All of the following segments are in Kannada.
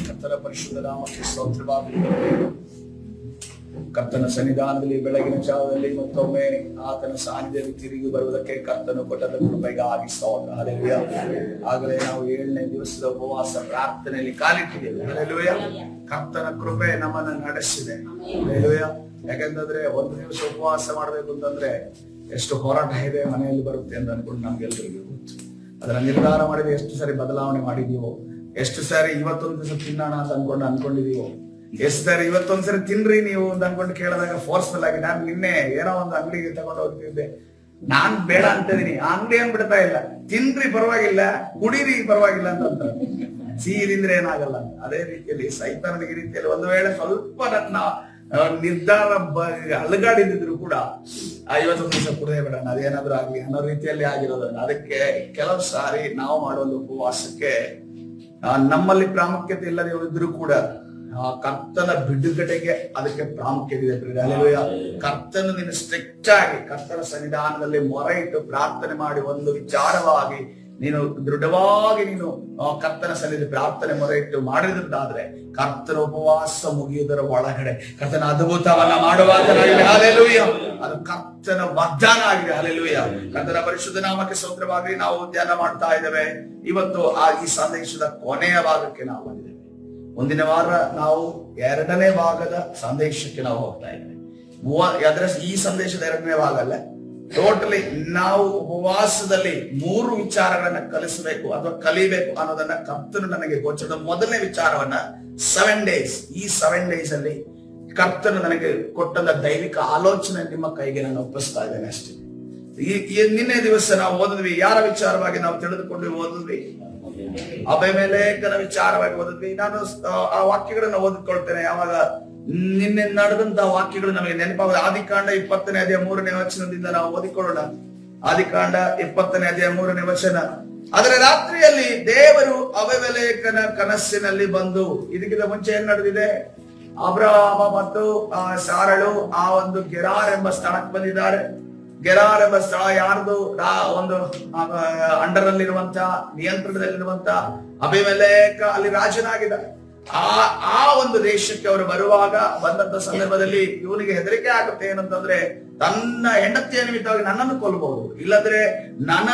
ಕರ್ತನ ಪರಿಶುದ್ಧ ನಾಮಕ್ಕೆ ಸ್ತೋತ್ರವಾಗಲಿ. ಕರ್ತನ ಸನ್ನಿಧಾನದಲ್ಲಿ ಬೆಳಗಿನ ಜಾವದಲ್ಲಿ ಮತ್ತೊಮ್ಮೆ ಆತನ ಸಾನ್ನಿಧ್ಯದಲ್ಲಿ ತಿರುಗಿ ಬರುವುದಕ್ಕೆ ಕರ್ತನು ಕೊಟ್ಟದ ಕೃಪೆಗಾಗಿ ಸ್ತೋತ್ರ. ಹಲ್ಲೆಲೂಯಾ. ಆಗಲೇ ನಾವು 7ನೇ ದಿವಸದ ಉಪವಾಸ ಪ್ರಾರ್ಥನೆಯಲ್ಲಿ ಕಾಲಿಟ್ಟಿದ್ದೇವೆ. ಹಲ್ಲೆಲೂಯಾ. ಕರ್ತನ ಕೃಪೆ ನಮ್ಮನ್ನು ನಡೆಸಿದೆ. ಹಲ್ಲೆಲೂಯಾ. ಯಾಕೆಂತಂದ್ರೆ ಒಂದು ದಿವಸ ಉಪವಾಸ ಮಾಡ್ಬೇಕು ಅಂತಂದ್ರೆ ಎಷ್ಟು ಹೋರಾಟ ಇದೆ, ಮನೆಯಲ್ಲಿ ಬರುತ್ತೆ ಅಂತ ಅನ್ಕೊಂಡು ನಮ್ಗೆಲ್ಲರಿಗೂ ಗೊತ್ತು. ಅದರ ನಿರ್ಧಾರ ಮಾಡಿದ್ರೆ ಎಷ್ಟು ಸಾರಿ ಬದಲಾವಣೆ ಮಾಡಿದೀವೋ, ಎಷ್ಟು ಸಾರಿ ಇವತ್ತೊಂದು ದಿವಸ ತಿನ್ನೋಣ ಅಂತ ಅನ್ಕೊಂಡಿದೀವೋ, ಎಷ್ಟು ಸಾರಿ ಇವತ್ತೊಂದ್ಸರಿ ತಿನ್ರಿ ನೀವು ಅಂತ ಅನ್ಕೊಂಡು ಕೇಳಿದಾಗ ಫೋರ್ಸ್ಫುಲ್ ಆಗಿ ನಾನು ನಿನ್ನೆ ಏನೋ ಒಂದು ಅಂಗಡಿಗೆ ತಗೊಂಡು ಹೋಗ್ತಿದ್ದೆ, ನಾನ್ ಬೇಡ ಅಂತ ಇದೀನಿ, ಆ ಅಂಗಡಿ ಏನ್ ಬಿಡ್ತಾ ಇಲ್ಲ, ತಿನ್ರಿ ಪರವಾಗಿಲ್ಲ, ಕುಡೀರಿ ಪರವಾಗಿಲ್ಲ ಅಂತ ಸಿಹಿದಿಂದ್ರೆ ಏನಾಗಲ್ಲ. ಅದೇ ರೀತಿಯಲ್ಲಿ ಸೈತಾನನಿಗೆ ರೀತಿಯಲ್ಲಿ ಒಂದು ವೇಳೆ ಸ್ವಲ್ಪ ನನ್ನ ನಿರ್ಧಾರ ಅಲುಗಾಡಿದ್ರು ಕೂಡ ಇವತ್ತೊಂದು ದಿವಸ ಕುಡದೇ ಬೇಡ, ಅದೇನಾದ್ರೂ ಆಗ್ಲಿ ಅನ್ನೋ ರೀತಿಯಲ್ಲಿ ಆಗಿರೋದನ್ನ. ಅದಕ್ಕೆ ಕೆಲವು ಸಾರಿ ನಾವು ಮಾಡುವ ಉಪವಾಸಕ್ಕೆ ನಮ್ಮಲ್ಲಿ ಪ್ರಾಮುಖ್ಯತೆ ಇಲ್ಲದೆ ಇದ್ರೂ ಕೂಡ ಕರ್ತನ ಬಿಡುಗಡೆಗೆ ಅದಕ್ಕೆ ಪ್ರಾಮುಖ್ಯತೆ ಇದೆ. ಹಲ್ಲೆಲೂಯಾ. ಕರ್ತನ ನೀನು ಸ್ಟ್ರಿಕ್ಟ್ ಆಗಿ ಕರ್ತನ ಸನ್ನಿಧಾನದಲ್ಲಿ ಮೊರೆ ಇಟ್ಟು ಪ್ರಾರ್ಥನೆ ಮಾಡಿ ಒಂದು ವಿಚಾರವಾಗಿ ನೀನು ದೃಢವಾಗಿ ನೀನು ಕರ್ತನ ಸನ್ನಿಧಿ ಪ್ರಾರ್ಥನೆ ಮೊರೆ ಇಟ್ಟು ಮಾಡಿದ್ದಾದ್ರೆ ಕರ್ತನ ಉಪವಾಸ ಮುಗಿಯುವುದರ ಒಳಗಡೆ ಕರ್ತನ ಅದ್ಭುತವನ್ನ ಮಾಡುವಾತನಾಗಿದೆ. ಹಲ್ಲೆಲೂಯಾ. ಅದು ಕರ್ತನ ವಾಗ್ದಾನ ಆಗಿದೆ. ಹಲ್ಲೆಲೂಯಾ. ಕರ್ತನ ಪರಿಶುದ್ಧ ನಾಮಕ್ಕೆ ಸ್ತೋತ್ರವಾಗಲಿ. ನಾವು ಧ್ಯಾನ ಮಾಡ್ತಾ ಇದ್ದೇವೆ. ಇವತ್ತು ಈ ಸಂದೇಶದ ಕೊನೆಯ ಭಾಗಕ್ಕೆ ನಾವು ಬಂದಿದ್ದೇವೆ. ಮುಂದಿನ ವಾರ ನಾವು 2ನೇ ಭಾಗದ ಸಂದೇಶಕ್ಕೆ ನಾವು ಹೋಗ್ತಾ ಇದ್ದೇವೆ. ಈ ಸಂದೇಶದ 2ನೇ ಭಾಗ ಅಲ್ಲ, ಟೋಟಲಿ ನಾವು ಉಪವಾಸದಲ್ಲಿ 3 ವಿಚಾರಗಳನ್ನ ಕಲಿಸಬೇಕು ಅಥವಾ ಕಲಿಬೇಕು ಅನ್ನೋದನ್ನ ಕರ್ತನು ನನಗೆ ಗೋಚರ. ಮೊದಲನೇ ವಿಚಾರವನ್ನ 7 ಡೇಸ್, ಈ 7 ಡೇಸ್ ಅಲ್ಲಿ ಕರ್ತನು ನನಗೆ ಕೊಟ್ಟಂತ ದೈವಿಕ ಆಲೋಚನೆ ನಿಮ್ಮ ಕೈಗೆ ನಾನು ಒಪ್ಪಿಸ್ತಾ ಇದ್ದೇನೆ ಅಷ್ಟೇ. ನಿನ್ನೆ ದಿವಸ ನಾವು ಓದಿದ್ವಿ, ಯಾರ ವಿಚಾರವಾಗಿ ನಾವು ತಿಳಿದುಕೊಂಡು ಓದಿದ್ವಿ? ಅಬೀಮೆಲೆಕನ ವಿಚಾರವಾಗಿ ಓದಿದ್ವಿ. ನಾನು ಆ ವಾಕ್ಯಗಳನ್ನ ಓದಿಕೊಳ್ತೇನೆ. ಯಾವಾಗ ನಿನ್ನೆ ನಡೆದಂತ ವಾಕ್ಯಗಳು ನಮಗೆ ನೆನಪಾಗ ಆದಿಕಾಂಡ 20ನೇ ಅಧ್ಯಾಯ 3ನೇ ವಚನದಿಂದ ನಾವು ಓದಿಕೊಳ್ಳೋಣ. ಆದಿಕಾಂಡ 20ನೇ ಅಧ್ಯಾಯ 3ನೇ ವಚನ. ಅದರ ರಾತ್ರಿಯಲ್ಲಿ ದೇವರು ಅಬೀಮೆಲೆಕನ ಕನಸಿನಲ್ಲಿ ಬಂದು, ಇದಕ್ಕಿಂತ ಮುಂಚೆ ಏನ್ ನಡೆದಿದೆ? ಅಬ್ರಹಾಮ ಮತ್ತು ಸಾರಳು ಆ ಒಂದು ಗೆರಾರ್ ಎಂಬ ಸ್ಥಳಕ್ಕೆ ಬಂದಿದ್ದಾರೆ. ಗೆರಾರ್ ಎಂಬ ಸ್ಥಳ ಯಾರ್ದು? ಒಂದು ಅಂಡರ್ ಅಲ್ಲಿರುವಂತ, ನಿಯಂತ್ರಣದಲ್ಲಿರುವಂತ ಅಬೀಮೆಲೆಕ ಅಲ್ಲಿ ರಾಜನಾಗಿದ್ದ. ಆ ಒಂದು ದೇಶಕ್ಕೆ ಅವರು ಬರುವಾಗ ಬಂದಂತ ಸಂದರ್ಭದಲ್ಲಿ ಇವನಿಗೆ ಹೆದರಿಕೆ ಆಗುತ್ತೆ. ಏನಂತಂದ್ರೆ ತನ್ನ ಹೆಂಡತಿಯ ನಿಮಿತ್ತವಾಗಿ ನನ್ನನ್ನು ಕೊಲ್ಲಬಹುದು, ಇಲ್ಲದ್ರೆ ನನ್ನ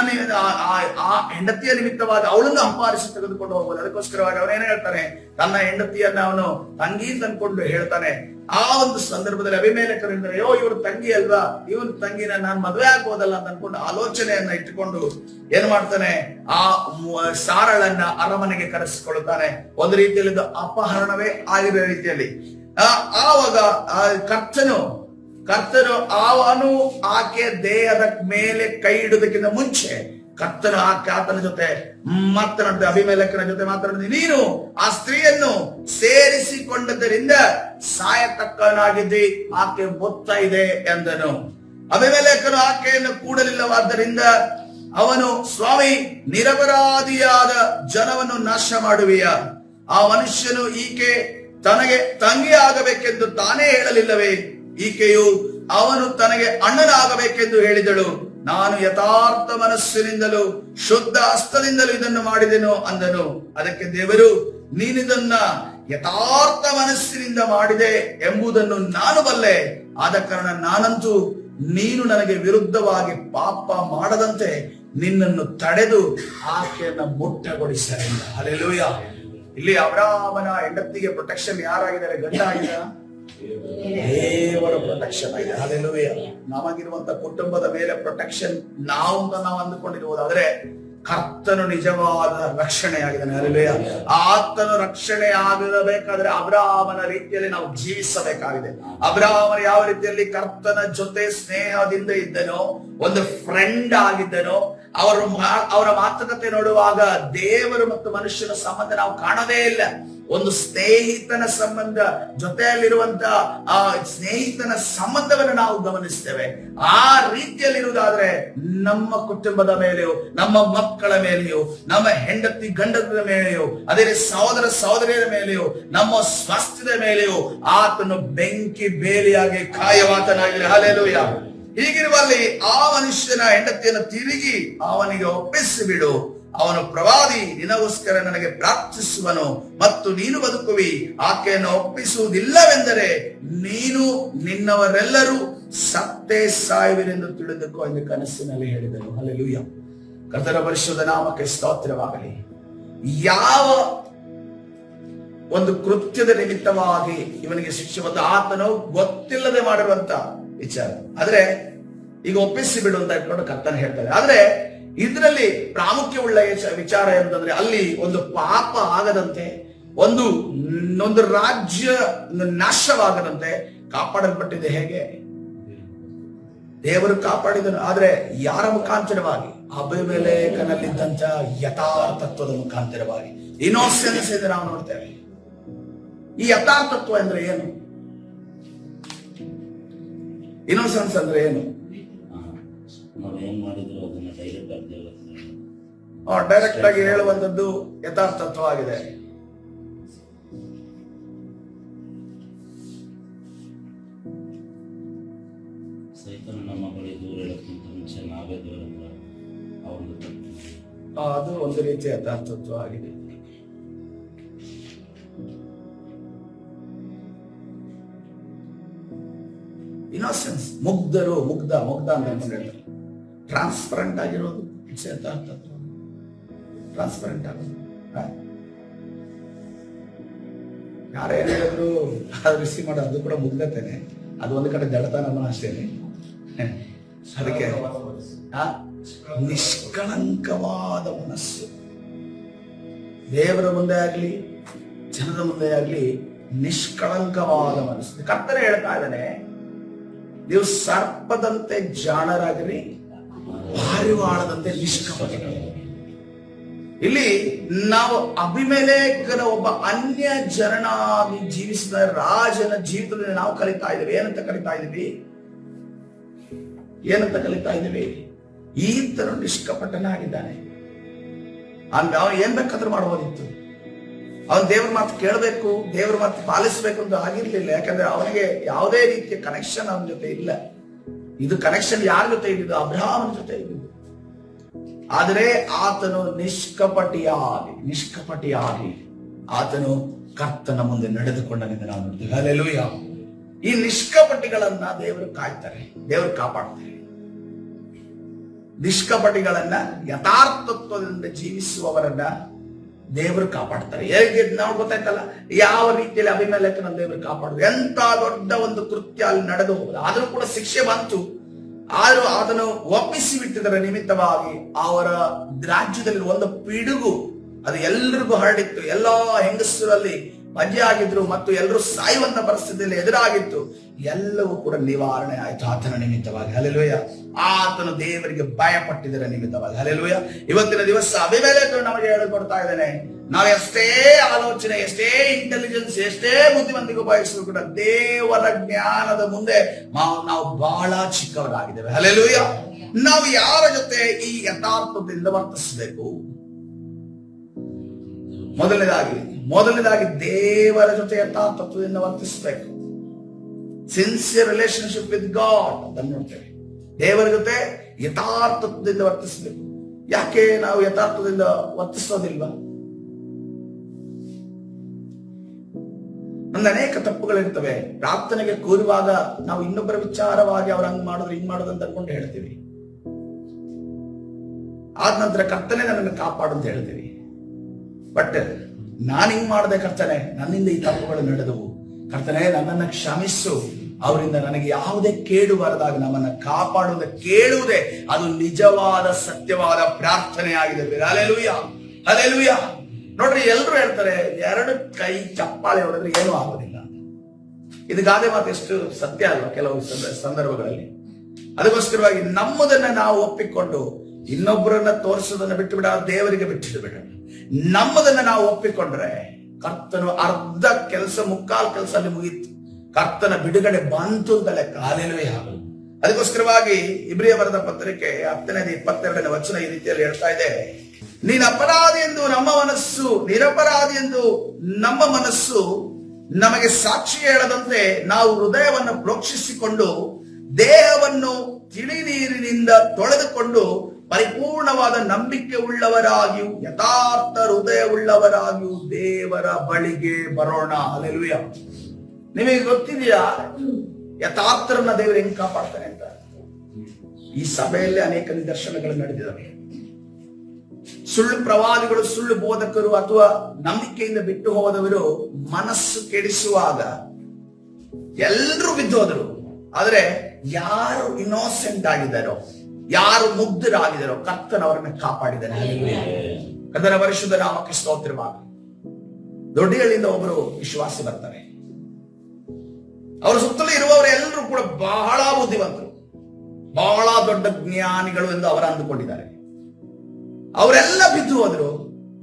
ಆ ಹೆಂಡತಿಯ ನಿಮಿತ್ತವಾಗಿ ಅವಳನ್ನು ಅಪಹರಿಸಿ ತೆಗೆದುಕೊಂಡು ಹೋಗ್ಬೋದು. ಅದಕ್ಕೋಸ್ಕರವಾಗಿ ಅವನೇನ್ ಹೇಳ್ತಾನೆ, ತನ್ನ ಹೆಂಡತಿಯನ್ನ ಅವನು ತಂಗಿ ತಂದ್ಕೊಂಡು ಹೇಳ್ತಾನೆ. ಆ ಒಂದು ಸಂದರ್ಭದಲ್ಲಿ ಅಬೀಮೆಲೆಕರಿಂದ ಅಯ್ಯೋ ಇವ್ರ ತಂಗಿ ಅಲ್ವಾ, ಇವನ್ ತಂಗಿನ ನಾನ್ ಮದುವೆ ಆಗ್ಬೋದಲ್ಲ ಅಂತ ಅನ್ಕೊಂಡು ಆಲೋಚನೆಯನ್ನ ಇಟ್ಟುಕೊಂಡು ಏನ್ ಮಾಡ್ತಾನೆ, ಆ ಸಾರಳನ್ನ ಅರಮನೆಗೆ ಕರೆಸಿಕೊಳ್ಳುತ್ತಾನೆ. ಒಂದು ರೀತಿಯಲ್ಲಿ ಅಪಹರಣವೇ ಆಗಿರೋ ರೀತಿಯಲ್ಲಿ. ಆವಾಗ ಕರ್ತನು ಅವನು ಆಕೆ ದೇಹದ ಮೇಲೆ ಕೈ ಇಡುವುದಕ್ಕಿಂತ ಮುಂಚೆ ಕರ್ತನು ಆತನ ಜೊತೆ ಮಾತನಾಡಿದ, ಅಬೀಮೆಲೆಕನ ಜೊತೆ ಮಾತನಾಡಿದ, ನೀನು ಆ ಸ್ತ್ರೀಯನ್ನು ಸೇರಿಸಿಕೊಂಡದ್ದರಿಂದ ಸಾಯತಕ್ಕನಾಗಿದ್ದಿ, ಆಕೆ ಬೊತ್ತ ಇದೆ ಎಂದನು. ಅಬೀಮೆಲೆಕನು ಆಕೆಯನ್ನು ಕೂಡಲಿಲ್ಲವಾದ್ದರಿಂದ ಅವನು, ಸ್ವಾಮಿ, ನಿರಪರಾಧಿಯಾದ ಜನವನ್ನು ನಾಶ ಮಾಡುವೆಯ? ಆ ಮನುಷ್ಯನು ಈಕೆ ತನಗೆ ತಂಗಿ ಆಗಬೇಕೆಂದು ತಾನೇ ಹೇಳಲಿಲ್ಲವೇ? ಈಕೆಯು ಅವನು ತನಗೆ ಅಣ್ಣನಾಗಬೇಕೆಂದು ಹೇಳಿದಳು. ನಾನು ಯಥಾರ್ಥ ಮನಸ್ಸಿನಿಂದಲೂ ಶುದ್ಧ ಹಸ್ತದಿಂದಲೂ ಇದನ್ನು ಮಾಡಿದೆನು ಅಂದನು. ಅದಕ್ಕೆ ದೇವರು, ನೀನಿದನ್ನ ಯಥಾರ್ಥ ಮನಸ್ಸಿನಿಂದ ಮಾಡಿದೆ ಎಂಬುದನ್ನು ನಾನು ಬಲ್ಲೆ. ಆದ ಕಾರಣ ನಾನಂತೂ ನೀನು ನನಗೆ ವಿರುದ್ಧವಾಗಿ ಪಾಪ ಮಾಡದಂತೆ ನಿನ್ನನ್ನು ತಡೆದು ಆಕೆಯನ್ನ ಮುಟ್ಟಗೊಳಿಸಲಿಲ್ಲ. ಹಲ್ಲೆಲೂಯಾ. ಇಲ್ಲಿ ಅಬ್ರಹಾಮನ ಹೆಂಡತಿಗೆ ಪ್ರೊಟೆಕ್ಷನ್ ಯಾರಾಗಿದ್ದಾರೆ? ಗಂಡ ಆಗಿದ್ದಾರೆ, ದೇವರ ಪ್ರೊಟೆಕ್ಷನ್ ಆಗಿದೆ. ಹಲ್ಲೆಲೂಯಾ. ನಮಗಿರುವಂತ ಕುಟುಂಬದ ಮೇಲೆ ಪ್ರೊಟೆಕ್ಷನ್ ನಾವು ಅಂದುಕೊಂಡಿರುವುದು, ಆದ್ರೆ ಕರ್ತನು ನಿಜವಾದ ರಕ್ಷಣೆ ಆಗಿದ್ದಾನೆ. ಹಲ್ಲೆಲೂಯಾ. ಆತನು ರಕ್ಷಣೆ ಆಗಬೇಕಾದ್ರೆ ಅಬ್ರಹಾಮನ ರೀತಿಯಲ್ಲಿ ನಾವು ಜೀವಿಸಬೇಕಾಗಿದೆ. ಅಬ್ರಹಾಮನ ಯಾವ ರೀತಿಯಲ್ಲಿ ಕರ್ತನ ಜೊತೆ ಸ್ನೇಹದಿಂದ ಇದ್ದನೋ, ಒಂದು ಫ್ರೆಂಡ್ ಆಗಿದ್ದನೋ, ಅವರ ಮಾತುಕತೆ ನೋಡುವಾಗ ದೇವರು ಮತ್ತು ಮನುಷ್ಯನ ಸಂಬಂಧ ನಾವು ಕಾಣೋದೇ ಇಲ್ಲ. ಒಂದು ಸ್ನೇಹಿತನ ಸಂಬಂಧ, ಜೊತೆಯಲ್ಲಿರುವಂತ ಆ ಸ್ನೇಹಿತನ ಸಂಬಂಧವನ್ನು ನಾವು ಗಮನಿಸ್ತೇವೆ. ಆ ರೀತಿಯಲ್ಲಿರುವುದಾದ್ರೆ ನಮ್ಮ ಕುಟುಂಬದ ಮೇಲೆಯೂ, ನಮ್ಮ ಮಕ್ಕಳ ಮೇಲೆಯೂ, ನಮ್ಮ ಹೆಂಡತಿ ಗಂಡದ ಮೇಲೆಯೂ, ಅದೇ ಸಹೋದರ ಸಹೋದರಿಯರ ಮೇಲೆಯೂ, ನಮ್ಮ ಸ್ವಾಸ್ಥ್ಯದ ಮೇಲೆಯೂ ಆತನು ಬೆಂಕಿ ಬೇಲಿಯಾಗಿ ಕಾಯವಾತನಾಗಿದೆ. ಹಲ್ಲೆಲೂಯಾ. ಹೀಗಿರುವಲ್ಲಿ ಆ ಮನುಷ್ಯನ ಹೆಂಡತಿಯನ್ನು ತಿರುಗಿ ಅವನಿಗೆ ಒಪ್ಪಿಸಿ ಬಿಡು, ಅವನು ಪ್ರವಾದಿ, ನಿನಗೋಸ್ಕರ ನನಗೆ ಪ್ರಾರ್ಥಿಸುವನು ಮತ್ತು ನೀನು ಬದುಕುವಿ. ಆಕೆಯನ್ನು ಒಪ್ಪಿಸುವುದಿಲ್ಲವೆಂದರೆ ನೀನು ನಿನ್ನವರೆಲ್ಲರೂ ಸತ್ತೇ ಸಾಯುವಿರೆಂದು ತಿಳಿದುಕೋ ಎಂದು ಕನಸಿನಲ್ಲಿ ಹೇಳಿದನು. ಹಲ್ಲೆಲೂಯಾ. ಕರ್ತನ ಪರಿಶುದ್ಧ ನಾಮಕ್ಕೆ ಸ್ತೋತ್ರವಾಗಲಿ. ಯಾವ ಒಂದು ಕೃತ್ಯದ ನಿಮಿತ್ತವಾಗಿ ಇವನಿಗೆ ಶಿಕ್ಷೆ ಬಂದು ಆತನು ಗೊತ್ತಿಲ್ಲದೆ ಮಾಡಿರುವಂತ ವಿಚಾರ, ಆದ್ರೆ ಈಗ ಒಪ್ಪಿಸಿ ಬಿಡು ಅಂತ ಇಟ್ಕೊಂಡು ಕರ್ತನ ಹೇಳ್ತಾರೆ. ಆದ್ರೆ ಇದರಲ್ಲಿ ಪ್ರಾಮುಖ್ಯವುಳ್ಳ ವಿಚಾರ ಎಂತಂದ್ರೆ ಅಲ್ಲಿ ಒಂದು ಪಾಪ ಆಗದಂತೆ, ಒಂದು ರಾಜ್ಯ ನಾಶವಾಗದಂತೆ ಕಾಪಾಡಲ್ಪಟ್ಟಿದೆ. ಹೇಗೆ? ದೇವರು ಕಾಪಾಡಿದನು. ಆದ್ರೆ ಯಾರ ಮುಖಾಂತರವಾಗಿ? ಅಭಿಮೆಲೆಕನಲ್ಲಿದ್ದಂತ ಯಥಾರ್ಥತ್ವದ ಮುಖಾಂತರವಾಗಿ, ಇನ್ನೋಸೆನ್ಸ್ ಎಂದು ನಾವು ನೋಡ್ತೇವೆ. ಈ ಯಥಾರ್ಥತ್ವ ಅಂದ್ರೆ ಏನು? ಇನ್ನೋಸೆನ್ಸ್ ಅಂದ್ರೆ ಏನು? ಡೈರೆಕ್ಟ್ ಆಗಿ ಹೇಳುವಂತದ್ದು ಯಥಾರ್ಥತ್ವವಾಗಿದೆ. ಅದು ಒಂದು ರೀತಿಯ ಯಥಾರ್ಥತ್ವ ಆಗಿದೆ. ಇನ್ನೋಸೆನ್ಸ್, ಮುಗ್ಧ ಅಂತ ಹೇಳ್ತಾರೆ. ಟ್ರಾನ್ಸ್ಪರೆಂಟ್ ಆಗಿರೋದು ಇಟ್ಸ್ ಯಥಾರ್ಥತ್ವ. ಟ್ರಾನ್ಸ್ಪರೆಂಟ್ ಆಗೋದು, ಯಾರೇನು ಹೇಳಿದ್ರು ಅದು ರಿಸೀವ್ ಮಾಡೋದು, ಅದು ಕೂಡ ಮುಗ್ಧತೆನೆ. ಅದು ಒಂದು ಕಡೆ ಜಡತನ ಅಷ್ಟೇನೆ. ಅದಕ್ಕೆ ನಿಷ್ಕಳಂಕವಾದ ಮನಸ್ಸು ದೇವರ ಮುಂದೆ ಆಗ್ಲಿ ಜನರ ಮುಂದೆ ಆಗ್ಲಿ ನಿಷ್ಕಳಂಕವಾದ ಮನಸ್ಸು. ಕರ್ತನೆ ಹೇಳ್ತಾ ಇದ್ದಾನೆ, ನೀವು ಸರ್ಪದಂತೆ ಜಾಣರಾಗಿರಿ, ಪಾರಿವಾಳದಂತೆ ನಿಷ್ಕಪಟಿಗಳು. ಇಲ್ಲಿ ನಾವು ಅಭಿಮೆಲೆಕನ ಒಬ್ಬ ಅನ್ಯ ಜನನಾಗಿ ಜೀವಿಸಿದ ರಾಜನ ಜೀವಿತದಲ್ಲಿ ನಾವು ಕಲಿತಾ ಇದ್ದೀವಿ. ಏನಂತ ಕಲಿತಾ ಇದ್ದೀವಿ? ಈತನು ನಿಷ್ಕಪಟನಾಗಿದ್ದಾನೆ. ಅವನು ಏನ್ ಬೇಕಾದ್ರೂ ಮಾಡಬಹುದಿತ್ತು. ಅವನು ದೇವ್ರ ಮಾತು ಕೇಳಬೇಕು, ದೇವ್ರ ಮಾತು ಪಾಲಿಸಬೇಕು ಅಂತ ಆಗಿರ್ಲಿಲ್ಲ. ಯಾಕಂದ್ರೆ ಅವನಿಗೆ ಯಾವುದೇ ರೀತಿಯ ಕನೆಕ್ಷನ್ ಅವನ ಜೊತೆ ಇಲ್ಲ. ಇದು ಕನೆಕ್ಷನ್ ಯಾರ ಜೊತೆ ಇದ್ದಿದ್ದು? ಅಬ್ರಹಾಮನ ಜೊತೆ ಇದ್ದಿದ್ದು. ಆದರೆ ಆತನು ನಿಷ್ಕಪಟಿಯಾಗಿ ಆತನು ಕರ್ತನ ಮುಂದೆ ನಡೆದುಕೊಂಡನೆಂದು ನಾವು ನೋಡ್ತೀವಿ. ಹಲ್ಲೆಲೂಯಾ. ಈ ನಿಷ್ಕಪಟಿಗಳನ್ನ ದೇವರು ಕಾಯ್ತಾರೆ, ದೇವರು ಕಾಪಾಡ್ತಾರೆ. ನಿಷ್ಕಪಟಿಗಳನ್ನ, ಯಥಾರ್ಥತ್ವದಿಂದ ಜೀವಿಸುವವರನ್ನ ದೇವರು ಕಾಪಾಡ್ತಾರೆ. ಹೇಗೆ ನಾವು ಗೊತ್ತಾಯ್ತಲ್ಲ ಯಾವ ರೀತಿಯಲ್ಲಿ ಅಭಿಮೆಲೆಕನ ದೇವರು ಕಾಪಾಡುದು. ಎಂತ ದೊಡ್ಡ ಒಂದು ಕೃತ್ಯ ಅಲ್ಲಿ ನಡೆದು ಆದರೂ ಕೂಡ ಶಿಕ್ಷೆ ಬಂತು. ಆದರೂ ಅದನ್ನು ಒಪ್ಪಿಸಿ ಬಿಟ್ಟಿದ್ದರ ನಿಮಿತ್ತವಾಗಿ ಅವರ ರಾಜ್ಯದಲ್ಲಿ ಒಂದು ಪಿಡುಗು ಅದು ಎಲ್ರಿಗೂ ಹರಡಿತ್ತು. ಎಲ್ಲಾ ಹೆಂಗಸರಲ್ಲಿ ಮಜೆ ಆಗಿದ್ರು ಮತ್ತು ಎಲ್ಲರೂ ಸಾಯುವಂತ ಪರಿಸ್ಥಿತಿಯಲ್ಲಿ ಎದುರಾಗಿತ್ತು. ಎಲ್ಲವೂ ಕೂಡ ನಿವಾರಣೆ ಆಯ್ತು ಆತನ ನಿಮಿತ್ತವಾಗಿ. ಹಲ್ಲೆಲೂಯಾ. ಆತನು ದೇವರಿಗೆ ಭಯಪಟ್ಟಿದ್ದರ ನಿಮಿತ್ತವಾಗಿ. ಹಲ್ಲೆಲೂಯಾ. ಇವತ್ತಿನ ದಿವಸ ಅಭಿಮೆಲೆಕನು ನಮಗೆ ಹೇಳಿಕೊಡ್ತಾ ಇದ್ದಾನೆ, ನಾವು ಎಷ್ಟೇ ಆಲೋಚನೆ, ಎಷ್ಟೇ ಇಂಟೆಲಿಜೆನ್ಸ್, ಎಷ್ಟೇ ಬುದ್ಧಿವಂತಿಕೆ ಉಪಯೋಗಿಸಿದ್ರು ಕೂಡ ದೇವರ ಜ್ಞಾನದ ಮುಂದೆ ನಾವು ಬಹಳ ಚಿಕ್ಕವರಾಗಿದ್ದೇವೆ. ಹಲ್ಲೆಲೂಯಾ. ನಾವು ಯಾರ ಜೊತೆ ಈ ಯಥಾರ್ಥದಿಂದ ವರ್ತಿಸಬೇಕು? ಮೊದಲನೇದಾಗಿ ದೇವರ ಜೊತೆ ಯಥಾರ್ಥತ್ವದಿಂದ ವರ್ತಿಸಬೇಕು. ಸಿನ್ಸಿಯರ್ ರಿಲೇಶನ್ಶಿಪ್ ವಿತ್ ಗಾಡ್ ಅದನ್ನು ನೋಡ್ತೇವೆ. ದೇವರ ಜೊತೆ ಯಥಾರ್ಥತ್ವದಿಂದ ವರ್ತಿಸಬೇಕು. ಯಾಕೆ ನಾವು ಯಥಾರ್ಥದಿಂದ ವರ್ತಿಸೋದಿಲ್ವಾ? ನಮ್ದು ಅನೇಕ ತಪ್ಪುಗಳಿರ್ತವೆ. ಪ್ರಾರ್ಥನೆಗೆ ಕೂರುವಾಗ ನಾವು ಇನ್ನೊಬ್ಬರ ವಿಚಾರವಾಗಿ ಅವ್ರು ಹಂಗ್ ಮಾಡಿದ್ರು ಹಿಂಗ್ ಮಾಡೋದು ಅಂತ ಅನ್ಕೊಂಡು ಹೇಳ್ತೀವಿ. ಆದ ನಂತರ ಕರ್ತನೆ ನನ್ನನ್ನು ಕಾಪಾಡು ಅಂತ ಹೇಳ್ತೀವಿ. ಬಟ್ ನಾನು ಹಿಂಗ್ ಮಾಡಿದೆ ಕರ್ತನೆ, ನನ್ನಿಂದ ಈ ತಪ್ಪುಗಳು ನಡೆದವು, ಕರ್ತನೆ ನನ್ನನ್ನು ಕ್ಷಮಿಸು, ಅವರಿಂದ ನನಗೆ ಯಾವುದೇ ಕೇಡು ಬರದಾಗ ನಮ್ಮನ್ನ ಕಾಪಾಡುವುದ ಕೇಳುವುದೇ ಅದು ನಿಜವಾದ ಸತ್ಯವಾದ ಪ್ರಾರ್ಥನೆ ಆಗಿದೆ. Hallelujah, hallelujah. ನೋಡ್ರಿ, ಎಲ್ರು ಹೇಳ್ತಾರೆ ಎರಡು ಕೈ ಚಪ್ಪಾಳೆ ಹೊಡೆದ್ರೆ ಏನೂ ಆಗೋದಿಲ್ಲ. ಇದು ಗಾದೆ ಮಾತು ಎಷ್ಟು ಸತ್ಯ ಅಲ್ವಾ ಕೆಲವು ಸಂದರ್ಭಗಳಲ್ಲಿ. ಅದಕ್ಕೋಸ್ಕರವಾಗಿ ನಮ್ಮದನ್ನ ನಾವು ಒಪ್ಪಿಕೊಂಡು ಇನ್ನೊಬ್ಬರನ್ನ ತೋರಿಸೋದನ್ನ ಬಿಟ್ಟು ಬಿಡ, ದೇವರಿಗೆ ಬಿಟ್ಟಿದ್ದು ಬಿಡ. ನಮ್ಮದನ್ನ ನಾವು ಒಪ್ಪಿಕೊಂಡ್ರೆ ಕರ್ತನು ಅರ್ಧ ಕೆಲಸ, ಮುಕ್ಕಾಲು ಕೆಲಸ ಅಲ್ಲಿ ಮುಗೀತು. ಕರ್ತನ ಬಿಡುಗಡೆ ಬಂತು ಅಂತ ಲೆಕ್ಕ. ಹಲ್ಲೆಲೂಯಾ. ಅದಕ್ಕೋಸ್ಕರವಾಗಿ ಇಬ್ರಿಯ ಬರೆದ ಪತ್ರಿಕೆ 10:22 ವಚನ ಈ ರೀತಿಯಲ್ಲಿ ಹೇಳ್ತಾ ಇದೆ, ನೀನು ಅಪರಾಧಿ ಎಂದು ನಮ್ಮ ಮನಸ್ಸು, ನಿರಪರಾಧಿ ಎಂದು ನಮ್ಮ ಮನಸ್ಸು ನಮಗೆ ಸಾಕ್ಷಿ ಹೇಳದಂತೆ ನಾವು ಹೃದಯವನ್ನು ಪ್ರೋಕ್ಷಿಸಿಕೊಂಡು ದೇಹವನ್ನು ತಿಳಿ ನೀರಿನಿಂದ ತೊಳೆದುಕೊಂಡು ಪರಿಪೂರ್ಣವಾದ ನಂಬಿಕೆ ಉಳ್ಳವರಾಗಿಯೂ ಯಥಾರ್ಥ ಹೃದಯ ಉಳ್ಳವರಾಗಿಯೂ ದೇವರ ಬಳಿಗೆ ಬರೋಣ. ಹಲ್ಲೆಲೂಯಾ. ನಿಮಗೆ ಗೊತ್ತಿದೆಯಾ ಯಥಾರ್ಥರನ್ನ ದೇವರು ಹೆಂಗ್ ಕಾಪಾಡ್ತಾನೆ ಅಂತ? ಈ ಸಭೆಯಲ್ಲಿ ಅನೇಕ ನಿದರ್ಶನಗಳು ನಡೆದಿದ್ದಾವೆ. ಸುಳ್ಳು ಪ್ರವಾದಿಗಳು, ಸುಳ್ಳು ಬೋಧಕರು ಅಥವಾ ನಂಬಿಕೆಯಿಂದ ಬಿಟ್ಟು ಹೋದವರು ಮನಸ್ಸು ಕೆಡಿಸುವಾಗ ಎಲ್ಲರೂ ಬಿದ್ದೋದ್ರು. ಆದ್ರೆ ಯಾರು ಇನ್ನೋಸೆಂಟ್ ಆಗಿದ್ದಾರೋ, ಯಾರು ಮುಗ್ಧರಾಗಿದ್ದಾರೋ ಕರ್ತನವರನ್ನ ಕಾಪಾಡಿದ್ದಾನೆ. ಕರ್ತನ ಪರಿಶುದ್ಧ ನಾಮಕ್ಕೆ ಸ್ತೋತ್ರವಾಗಲಿ. ದೊಡ್ಡಹಳ್ಳಿಯಿಂದ ಒಬ್ಬರು ವಿಶ್ವಾಸಿ ಬರ್ತಾರೆ. ಅವರ ಸುತ್ತಲೂ ಇರುವವರೆಲ್ಲರೂ ಕೂಡ ಬಹಳ ಬುದ್ಧಿವಂತರು, ಬಹಳ ದೊಡ್ಡ ಜ್ಞಾನಿಗಳು ಎಂದು ಅವರು ಅಂದುಕೊಂಡಿದ್ದಾರೆ. ಅವರೆಲ್ಲ ಬಿದ್ದು ಹೋದ್ರು.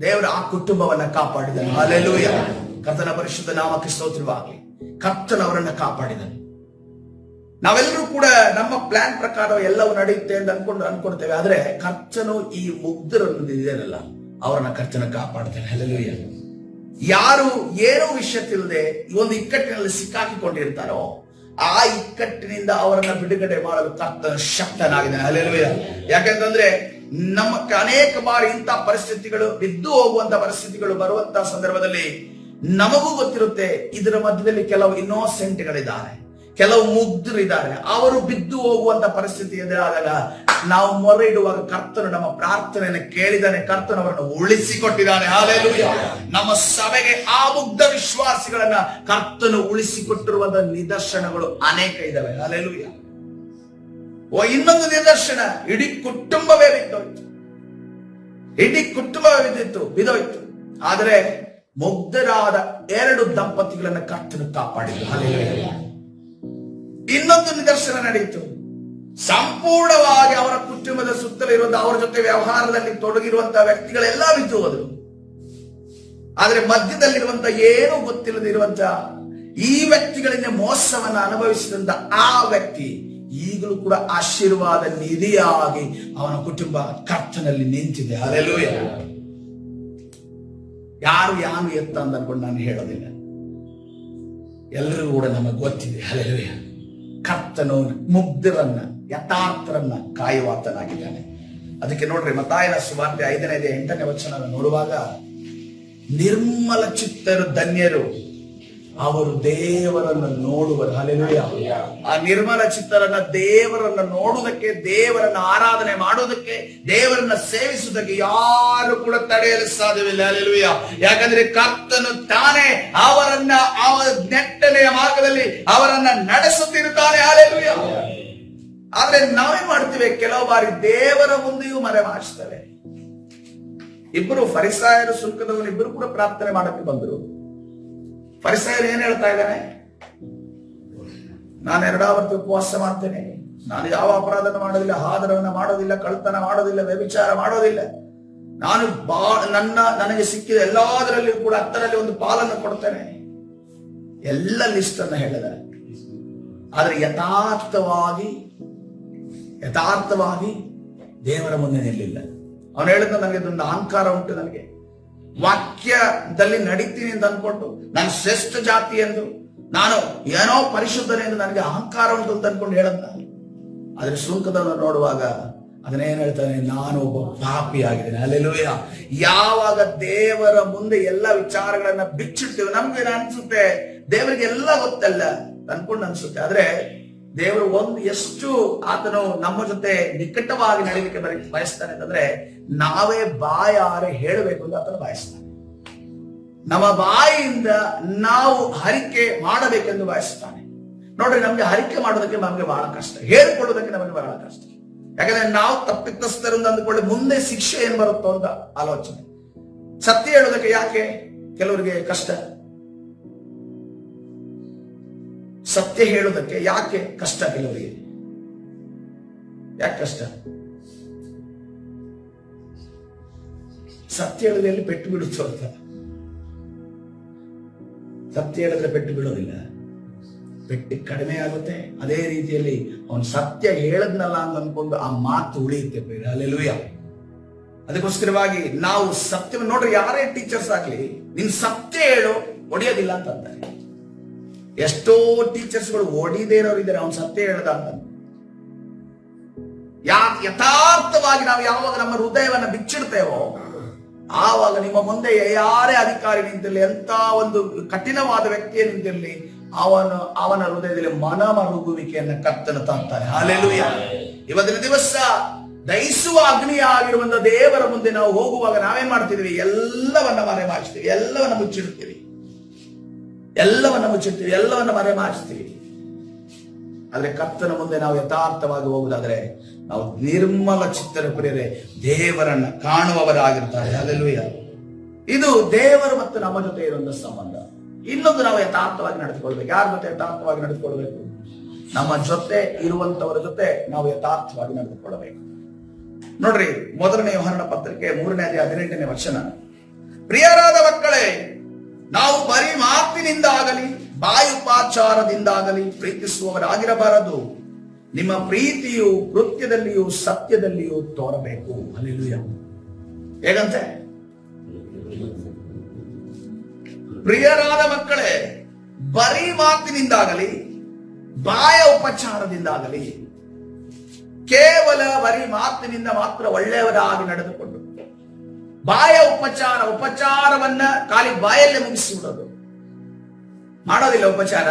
ದೇವರ ಆ ಕುಟುಂಬವನ್ನ ಕಾಪಾಡಿದನು. ಹಲ್ಲೆಲೂಯಾ. ಕರ್ತನ ಪರಿಶುದ್ಧ ನಾಮಕ್ಕೆ ಸ್ತೋತ್ರವಾಗಲಿ. ಕರ್ತನವರನ್ನ ಕಾಪಾಡಿದನು. ನಾವೆಲ್ಲರೂ ಕೂಡ ನಮ್ಮ ಪ್ಲಾನ್ ಪ್ರಕಾರ ಎಲ್ಲವೂ ನಡೆಯುತ್ತೆ ಅಂತ ಅನ್ಕೊಳ್ತೇವೆ. ಆದ್ರೆ ಕರ್ತನು ಈ ಮುಗ್ಧರನ್ನು ಇದೆಯಲ್ಲ, ಅವರನ್ನ ಕರ್ತನ ಕಾಪಾಡ್ತಾನೆ. ಹಲ್ಲೆಲೂಯಾ. ಯಾರು ಏನೋ ವಿಷಯ ತಿಳಿದೆ ಈ ಒಂದು ಇಕ್ಕಟ್ಟಿನಲ್ಲಿ ಸಿಕ್ಕಾಕಿಕೊಂಡಿರ್ತಾರೋ ಆ ಇಕ್ಕಟ್ಟಿನಿಂದ ಅವರನ್ನ ಬಿಡುಗಡೆ ಮಾಡಲು ಕರ್ತನ ಶಕ್ತನಾಗಿದ್ದಾನೆ. ಹಲ್ಲೆಲೂಯಾ. ಯಾಕಂತಂದ್ರೆ ನಮಗೆ ಅನೇಕ ಬಾರಿ ಇಂಥ ಪರಿಸ್ಥಿತಿಗಳು, ಬಿದ್ದು ಹೋಗುವಂತ ಪರಿಸ್ಥಿತಿಗಳು ಬರುವಂತ ಸಂದರ್ಭದಲ್ಲಿ ನಮಗೂ ಗೊತ್ತಿರುತ್ತೆ, ಇದರ ಮಧ್ಯದಲ್ಲಿ ಕೆಲವು ಇನ್ನೋಸೆಂಟ್ಗಳಿದ್ದಾರೆ, ಕೆಲವು ಮುಗ್ಧರಿದ್ದಾರೆ. ಅವರು ಬಿದ್ದು ಹೋಗುವಂತ ಪರಿಸ್ಥಿತಿ ಎದುರಾದಾಗ ನಾವು ಮೊರೆ ಇಡುವಾಗ ಕರ್ತನು ನಮ್ಮ ಪ್ರಾರ್ಥನೆಯನ್ನು ಕೇಳಿದಾನೆ, ಕರ್ತನವರನ್ನು ಉಳಿಸಿಕೊಟ್ಟಿದ್ದಾನೆ. ಹಲ್ಲೆಲೂಯಾ. ನಮ್ಮ ಸಭೆಗೆ ಆ ಮುಗ್ಧ ವಿಶ್ವಾಸಿಗಳನ್ನ ಕರ್ತನು ಉಳಿಸಿಕೊಟ್ಟಿರುವಂತ ನಿದರ್ಶನಗಳು ಅನೇಕ ಇದಾವೆ. ಹಲ್ಲೆಲೂಯಾ. ಇನ್ನೊಂದು ನಿದರ್ಶನ, ಇಡೀ ಕುಟುಂಬವೇ ಬಿದ್ದೋಯ್ತು. ಇಡೀ ಕುಟುಂಬವೇ ಬಿದ್ದೋಯ್ತು. ಆದರೆ ಮುಗ್ಧರಾದ 2 ದಂಪತಿಗಳನ್ನ ಕರ್ತನು ಕಾಪಾಡಿದ್ರು. ಹಲ್ಲೆಲೂಯಾ. ಇನ್ನೊಂದು ನಿದರ್ಶನ ನಡೆಯಿತು. ಸಂಪೂರ್ಣವಾಗಿ ಅವರ ಕುಟುಂಬದ ಸುತ್ತಲಿರುವಂತಹ, ಅವರ ಜೊತೆ ವ್ಯವಹಾರದಲ್ಲಿ ತೊಡಗಿರುವಂತಹ ವ್ಯಕ್ತಿಗಳೆಲ್ಲ ಬಿದ್ದು ಹೋದರು. ಆದ್ರೆ ಮಧ್ಯದಲ್ಲಿರುವಂತ ಏನೂ ಗೊತ್ತಿಲ್ಲದಿರುವಂತ ಈ ವ್ಯಕ್ತಿಗಳಿಂದ ಮೋಸವನ್ನ ಅನುಭವಿಸಿದಂತ ಆ ವ್ಯಕ್ತಿ ಈಗಲೂ ಕೂಡ ಆಶೀರ್ವಾದ ನಿಧಿಯಾಗಿ ಅವನ ಕುಟುಂಬ ಕರ್ತನಲ್ಲಿ ನಿಂತಿದೆ. ಹಲ್ಲೆಲೂಯಾ. ಯಾರು ಎತ್ತ ಅಂತ ಅನ್ಕೊಂಡು ನಾನು ಹೇಳೋದಿಲ್ಲ, ಎಲ್ಲರಿಗೂ ಕೂಡ ನಮಗೆ ಗೊತ್ತಿದೆ. ಹಲ್ಲೆಲೂಯಾ. ಕರ್ತನು ಮುಗ್ಧರನ್ನ, ಯಥಾರ್ಥರನ್ನ ಕಾಯುವಾತನಾಗಿದ್ದಾನೆ. ಅದಕ್ಕೆ ನೋಡ್ರಿ, ಮತ್ತಾಯನ ಸುವಾರ್ತೆ 5:8 ವಚನ ನೋಡುವಾಗ, ನಿರ್ಮಲ ಚಿತ್ತರು ಧನ್ಯರು, ಅವರು ದೇವರನ್ನು ನೋಡುವರು. ಹಲ್ಲೆಲೂಯಾ. ಆ ನಿರ್ಮಲ ಚಿತ್ತರನ್ನ, ದೇವರನ್ನ ನೋಡುವುದಕ್ಕೆ, ದೇವರನ್ನ ಆರಾಧನೆ ಮಾಡುವುದಕ್ಕೆ, ದೇವರನ್ನ ಸೇವಿಸುವುದಕ್ಕೆ ಯಾರು ಕೂಡ ತಡೆಯಲು ಸಾಧ್ಯವಿಲ್ಲ. ಹಲ್ಲೆಲೂಯಾ. ಯಾಕಂದ್ರೆ ಕರ್ತನು ತಾನೇ ಅವರನ್ನ ನೆಟ್ಟನೆಯ ಮಾರ್ಗದಲ್ಲಿ ಅವರನ್ನ ನಡೆಸುತ್ತಿರುತ್ತಾನೆ. ಹಲ್ಲೆಲೂಯಾ. ಆದ್ರೆ ನಾವೇನ್ ಮಾಡ್ತೀವಿ, ಕೆಲವು ಬಾರಿ ದೇವರ ಮುಂದೆಯೂ ಮರೆಮಾಚ್ತೇವೆ. ಇಬ್ಬರು ಫರಿಸಾಯರು, ಸುಂಕದವನು ಇಬ್ಬರು ಕೂಡ ಪ್ರಾರ್ಥನೆ ಮಾಡಕ್ಕೆ ಬಂದರು. ಫರಿಸಾಯರು ಏನ್ ಹೇಳ್ತಾ ಇದ್ದಾನೆ, ನಾನು 2 ಆವರ್ತಿ ಉಪವಾಸ ಮಾಡ್ತೇನೆ, ನಾನು ಯಾವ ಅಪರಾಧನ ಮಾಡೋದಿಲ್ಲ, ಹಾದರವನ್ನ ಮಾಡೋದಿಲ್ಲ, ಕಳ್ತನ ಮಾಡೋದಿಲ್ಲ, ವ್ಯಭಿಚಾರ ಮಾಡೋದಿಲ್ಲ, ನಾನು ನನಗೆ ಸಿಕ್ಕಿದ ಎಲ್ಲದರಲ್ಲಿ ಕೂಡ 10ರಲ್ಲಿ 1 ಪಾಲನ್ನು ಕೊಡ್ತೇನೆ, ಎಲ್ಲ ಲಿಸ್ಟ್ ಅನ್ನ ಹೇಳಿದ. ಆದ್ರೆ ಯಥಾರ್ಥವಾಗಿ ದೇವರ ಮುಂದೆ ನಿಲ್ಲಿಲ್ಲ. ಅವನು ಹೇಳಿದ, ನನಗೆ ಇದೊಂದು ಅಹಂಕಾರ ಉಂಟು, ನನಗೆ ವಾಕ್ಯದಲ್ಲಿ ನಡೀತೀನಿ ಅಂತ ಅನ್ಕೊಂಡು, ನಾನು ಶ್ರೇಷ್ಠ ಜಾತಿ ಎಂದು, ನಾನು ಏನೋ ಪರಿಶುದ್ಧನೆ ಎಂದು ನನಗೆ ಅಹಂಕಾರ ಉಂಟು ಅಂತ ಅನ್ಕೊಂಡು ಹೇಳದ್ನ. ಆದ್ರೆ ಸುಂಕದವನು ನೋಡುವಾಗ ಅದನ್ನೇನ್ ಹೇಳ್ತಾನೆ, ನಾನು ಒಬ್ಬ ಪಾಪಿ ಆಗಿದ್ದೇನೆ. ಹಲ್ಲೆಲೂಯಾ. ಯಾವಾಗ ದೇವರ ಮುಂದೆ ಎಲ್ಲ ವಿಚಾರಗಳನ್ನ ಬಿಚ್ಚಿಡ್ತೇವೆ, ನಮ್ಗೆ ಅನ್ಸುತ್ತೆ ದೇವರಿಗೆ ಎಲ್ಲ ಗೊತ್ತಲ್ಲ ಅನ್ಕೊಂಡು ಅನ್ಸುತ್ತೆ. ಆದ್ರೆ ದೇವರು ಎಷ್ಟು ಆತನು ನಮ್ಮ ಜೊತೆ ನಿಕಟವಾಗಿ ನಡೀಲಿಕ್ಕೆ ಬಯಸ್ತಾನೆ ಅಂತಂದ್ರೆ, ನಾವೇ ಬಾಯಾರೆ ಹೇಳಬೇಕು ಅಂತ ಆತನು ಬಯಸ್ತಾನೆ. ನಮ್ಮ ಬಾಯಿಯಿಂದ ನಾವು ಹರಿಕೆ ಮಾಡಬೇಕೆಂದು ಬಯಸ್ತಾನೆ. ನೋಡ್ರಿ, ನಮ್ಗೆ ಹರಿಕೆ ಮಾಡೋದಕ್ಕೆ ನಮ್ಗೆ ಬಹಳ ಕಷ್ಟ, ಹೇಳಿಕೊಳ್ಳೋದಕ್ಕೆ ನಮಗೆ ಬಹಳ ಕಷ್ಟ. ಯಾಕಂದ್ರೆ ನಾವು ತಪ್ಪಿತಸ್ಥರು ಅಂದುಕೊಳ್ಳಿ ಮುಂದೆ ಶಿಕ್ಷೆ ಏನ್ ಬರುತ್ತೋ ಅಂತ ಆಲೋಚನೆ. ಸತ್ಯ ಹೇಳೋದಕ್ಕೆ ಯಾಕೆ ಕೆಲವರಿಗೆ ಕಷ್ಟ? ಸತ್ಯ ಹೇಳೋದಕ್ಕೆ ಯಾಕೆ ಕಷ್ಟ ಕೆಲವರಿಗೆ? ಯಾಕೆ ಕಷ್ಟ? ಸತ್ಯ ಹೇಳಿದ್ರೆ ಎಲ್ಲಿ ಪೆಟ್ಟು ಬಿಡುತ್ತೋ ಅಂತ. ಸತ್ಯ ಹೇಳಿದ್ರೆ ಪೆಟ್ಟು ಬೀಳೋದಿಲ್ಲ, ಪೆಟ್ಟು ಕಡಿಮೆ ಆಗುತ್ತೆ. ಅದೇ ರೀತಿಯಲ್ಲಿ ಅವನು ಸತ್ಯ ಹೇಳದ್ನಲ್ಲ ಅಂತ ಅನ್ಕೊಂಡು ಆ ಮಾತು ಉಳಿಯುತ್ತೆ. ಹಲ್ಲೆಲೂಯಾ. ಅದಕ್ಕೋಸ್ಕರವಾಗಿ ನಾವು ಸತ್ಯವನ್ನು ನೋಡ್ರಿ, ಯಾರೇ ಟೀಚರ್ಸ್ ಆಗ್ಲಿ, ನಿನ್ ಸತ್ಯ ಹೇಳು, ಹೊಡೆಯೋದಿಲ್ಲ ಅಂತ ಅಂತಾರೆ. ಎಷ್ಟೋ ಟೀಚರ್ಸ್ಗಳು ಹೊಡಿದೇ ಇರೋರು ಇದ್ದಾರೆ, ಅವನು ಸತ್ಯ ಹೇಳ್ದ ಅಂತ. ಯಥಾರ್ಥವಾಗಿ ನಾವು ಯಾವಾಗ ನಮ್ಮ ಹೃದಯವನ್ನು ಬಿಚ್ಚಿಡ್ತೇವೋ ಆವಾಗ ನಿಮ್ಮ ಮುಂದೆ ಯಾರೇ ಅಧಿಕಾರಿ ನಿಂತಿರಲಿ, ಎಂತ ಒಂದು ಕಠಿಣವಾದ ವ್ಯಕ್ತಿಯೇ ನಿಂತಿರಲಿ, ಅವನ ಹೃದಯದಲ್ಲಿ ಮನಮರುಗುವಿಕೆಯನ್ನು ಕರ್ತನು ತಂತಾನೆ. ಹಲ್ಲೆಲೂಯಾ. ಇವತ್ತಿನ ದಿವಸ ದಹಿಸುವ ಅಗ್ನಿ ಆಗಿರುವಂತ ದೇವರ ಮುಂದೆ ನಾವು ಹೋಗುವಾಗ ನಾವೇನ್ ಮಾಡ್ತಿದ್ವಿ? ಎಲ್ಲವನ್ನ ಮರೆಮಾಚ್ತೀವಿ, ಎಲ್ಲವನ್ನ ಮುಚ್ಚಿಡ್ತೀವಿ, ಎಲ್ಲವನ್ನ ಮರೆಮಾಚ್ತೀವಿ. ಆದ್ರೆ ಕರ್ತನ ಮುಂದೆ ನಾವು ಯಥಾರ್ಥವಾಗಿ ಹೋಗುದಾದ್ರೆ ನಾವು ನಿರ್ಮಲ ಚಿತ್ತರ ಪ್ರಿಯರೇ ದೇವರನ್ನ ಕಾಣುವವರಾಗಿರ್ತಾರೆ. ಹಲ್ಲೆಲೂಯಾ. ಇದು ದೇವರು ಮತ್ತು ನಮ್ಮ ಜೊತೆ ಇರುವಂತ ಸಂಬಂಧ. ಇನ್ನೊಂದು, ನಾವು ಯಥಾರ್ಥವಾಗಿ ನಡೆದುಕೊಳ್ಬೇಕು. ಯಾರ ಜೊತೆ ಯಥಾರ್ಥವಾಗಿ ನಡೆದುಕೊಳ್ಬೇಕು? ನಮ್ಮ ಜೊತೆ ಇರುವಂತವರ ಜೊತೆ ನಾವು ಯಥಾರ್ಥವಾಗಿ ನಡೆದುಕೊಳ್ಳಬೇಕು. ನೋಡ್ರಿ, 1ನೇ ಯೋಹಾನನ ಪತ್ರಿಕೆ 3ನೇ ಅಧ್ಯಾಯ 18ನೇ ವಚನ. ಪ್ರಿಯರಾದ ಮಕ್ಕಳೇ, ನಾವು ಬರೀ ಮಾತಿನಿಂದಾಗಲಿ ಬಾಯುಪಾಚಾರದಿಂದಾಗಲಿ ಪ್ರೀತಿಸುವವರಾಗಿರಬಾರದು. ನಿಮ್ಮ ಪ್ರೀತಿಯು ಕೃತ್ಯದಲ್ಲಿಯೂ ಸತ್ಯದಲ್ಲಿಯೂ ತೋರಬೇಕು. ಹಲ್ಲೆಲೂಯಾ. ಹೇಗಂತೆ? ಪ್ರಿಯರಾದ ಮಕ್ಕಳೇ, ಬರೀ ಮಾತಿನಿಂದಾಗಲಿ ಬಾಯ ಉಪಚಾರದಿಂದಾಗಲಿ, ಕೇವಲ ಬರೀ ಮಾತಿನಿಂದ ಮಾತ್ರ ಒಳ್ಳೆಯವರಾಗಿ ನಡೆದುಕೊಂಡು ಬಾಯ ಉಪಚಾರವನ್ನ ಖಾಲಿ ಬಾಯಲ್ಲೇ ಮುಗಿಸಿಬಿಡೋದು, ಮಾಡೋದಿಲ್ಲ. ಉಪಚಾರ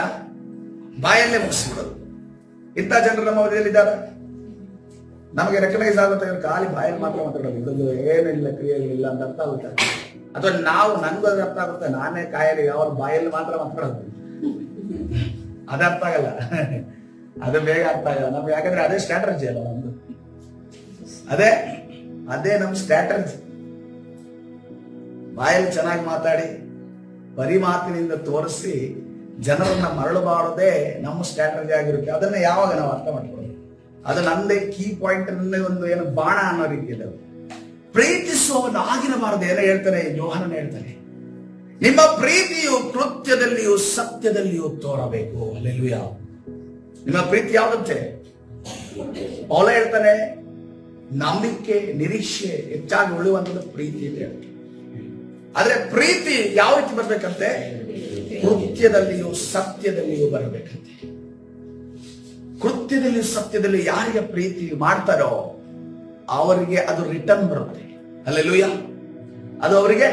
ಬಾಯಲ್ಲೇ ಮುಗಿಸಿಬಿಡೋದು. ಇಂಥ ಜನರು ನಮ್ಮ ಮಧ್ಯದಲ್ಲಿದ್ದಾರೆ. ನಮಗೆ ರೆಕಗ್ನೈಸ್ ಆಗುತ್ತೆ, ಖಾಲಿ ಬಾಯಲ್ಲಿ ಮಾತ್ರ ಮಾತಾಡೋದು, ಇದೊಂದು ಏನಿಲ್ಲ, ಕ್ರಿಯೆಗಳಿಲ್ಲ ಅಂತ ಅರ್ಥ ಆಗುತ್ತೆ. ಅಥವಾ ನನಗೂ ಅದು ಅರ್ಥ ಆಗುತ್ತೆ, ನಾನೇ ಕಾಯಲ್ಲಿ ಅವ್ರ ಬಾಯಲ್ಲಿ ಮಾತ್ರ ಮಾತಾಡೋದು, ಅದು ಅರ್ಥ ಆಗಲ್ಲ, ಅದು ಬೇಗ ಅರ್ಥ ಆಗಲ್ಲ ನಮ್ಗೆ. ಯಾಕಂದ್ರೆ ಅದೇ ಸ್ಟ್ರಾಟಜಿ ಅಲ್ಲ ನಮ್ದು, ಅದೇ ನಮ್ ಸ್ಟ್ರಾಟಜಿ. ಬಾಯಲ್ಲಿ ಚೆನ್ನಾಗಿ ಮಾತಾಡಿ ಬರೀ ಮಾತಿನಿಂದ ತೋರಿಸಿ ಜನರನ್ನ ಮರಳಬಾರದೇ ನಮ್ಮ ಸ್ಟ್ರಾಟಜಿ ಆಗಿರುತ್ತೆ. ಅದನ್ನ ಯಾವಾಗ ನಾವು ಅರ್ಥ ಮಾಡ್ಕೊಳ್ಳೋದು? ಅದು ನಂದೇ ಕೀ ಪಾಯಿಂಟ್, ಒಂದು ಏನು ಬಾಣ ಅನ್ನೋ ರೀತಿಯಲ್ಲಿ ಪ್ರೀತಿಸುವವನು ಆಗಿರಬಾರದು. ಏನೋ ಹೇಳ್ತಾನೆ ಯೋಹಾನನ, ಹೇಳ್ತಾನೆ, ನಿಮ್ಮ ಪ್ರೀತಿಯು ಕೃತ್ಯದಲ್ಲಿಯೂ ಸತ್ಯದಲ್ಲಿಯೂ ತೋರಬೇಕು. ಹಲ್ಲೆಲೂಯಾ. ನಿಮ್ಮ ಪ್ರೀತಿ ಯಾವ್ದಂತೆ? ಪೌಲ ಹೇಳ್ತಾನೆ, ನಂಬಿಕೆ ನಿರೀಕ್ಷೆ ಹೆಚ್ಚಾಗಿ ಉಳಿಯುವಂಥದ್ದು ಪ್ರೀತಿ ಇದೆ. ಆದ್ರೆ ಪ್ರೀತಿ ಯಾವ ರೀತಿ ಬರ್ಬೇಕಂತೆ? ಕೃತ್ಯದಲ್ಲಿಯೂ ಸತ್ಯದಲ್ಲಿಯೂ ಬರಬೇಕಂತೆ. ಕೃತ್ಯದಲ್ಲಿಯೂ ಸತ್ಯದಲ್ಲಿ ಯಾರಿಗೆ ಪ್ರೀತಿ ಮಾಡ್ತಾರೋ ಅವರಿಗೆ ಅದು ರಿಟರ್ನ್ ಬರುತ್ತೆ. ಹಲ್ಲೆಲೂಯಾ. ಅದು ಅವರಿಗೆ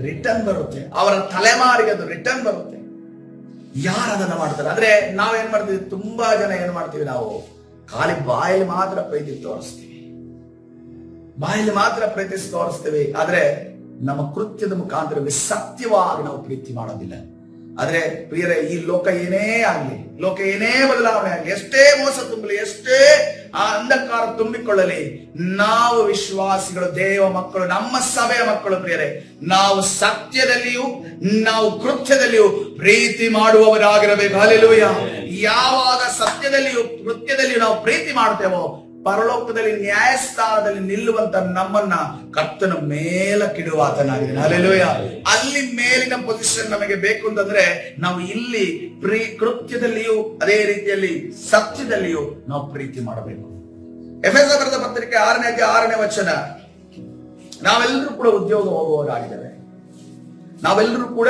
ರಿಟರ್ನ್ ಬರುತ್ತೆ, ಅವರ ತಲೆಮಾರಿಗೆ ಅದು ರಿಟರ್ನ್ ಬರುತ್ತೆ. ಯಾರು ಅದನ್ನ ಮಾಡ್ತಾರೆ? ಆದ್ರೆ ನಾವೇನ್ ಮಾಡ್ತೀವಿ? ತುಂಬಾ ಜನ ಏನ್ ಮಾಡ್ತೀವಿ? ನಾವು ಖಾಲಿ ಬಾಯಲ್ಲಿ ಮಾತ್ರ ಪ್ರೀತಿ ತೋರಿಸ್ತೀವಿ, ಆದ್ರೆ ನಮ್ಮ ಕೃತ್ಯದ ಮುಖಾಂತರ ಸತ್ಯವಾಗಿ ನಾವು ಪ್ರೀತಿ ಮಾಡೋದಿಲ್ಲ. ಆದ್ರೆ ಪ್ರಿಯರೇ, ಈ ಲೋಕ ಏನೇ ಆಗ್ಲಿ, ಲೋಕ ಏನೇ ಬದಲಾವಣೆ ಆಗಲಿ, ಎಷ್ಟೇ ಮೋಸ ತುಂಬಲಿ, ಎಷ್ಟೇ ಅಂಧಕಾರ ತುಂಬಿಕೊಳ್ಳಲಿ, ನಾವು ವಿಶ್ವಾಸಿಗಳು, ದೇವ ಮಕ್ಕಳು, ನಮ್ಮ ಸಭೆಯ ಮಕ್ಕಳು ಪ್ರಿಯರೇ, ನಾವು ಸತ್ಯದಲ್ಲಿಯೂ ನಾವು ಕೃತ್ಯದಲ್ಲಿಯೂ ಪ್ರೀತಿ ಮಾಡುವವರಾಗಿರಬೇಕು. ಹಲ್ಲೆಲೂಯಾ. ಯಾವಾಗ ಸತ್ಯದಲ್ಲಿಯೂ ಕೃತ್ಯದಲ್ಲಿಯೂ ನಾವು ಪ್ರೀತಿ ಮಾಡ್ತೇವೋ ಪರಲೋಕದಲ್ಲಿ ನ್ಯಾಯಸ್ಥಾನದಲ್ಲಿ ನಿಲ್ಲುವಂತ ನಮ್ಮನ್ನ ಕರ್ತನ ಮೇಲಕ್ಕಿಡುವ ಆತನಾಗಿದೆ. ಹಲ್ಲೆಲೂಯಾ. ಅಲ್ಲಿ ಮೇಲಿನ ಪೊಸಿಷನ್ ನಮಗೆ ಬೇಕು ಅಂತಂದ್ರೆ ನಾವು ಇಲ್ಲಿ ಕೃತ್ಯದಲ್ಲಿಯೂ ಅದೇ ರೀತಿಯಲ್ಲಿ ಸತ್ಯದಲ್ಲಿಯೂ ನಾವು ಪ್ರೀತಿ ಮಾಡಬೇಕು. ಎಫೆಸ ಬರೆದ ಪತ್ರಿಕೆ 6ನೇ ಅಧ್ಯಾಯ 6ನೇ ವಚನ. ನಾವೆಲ್ಲರೂ ಕೂಡ ಉದ್ಯೋಗ ಹೋಗುವವರಾಗಿದ್ದೇವೆ, ನಾವೆಲ್ಲರೂ ಕೂಡ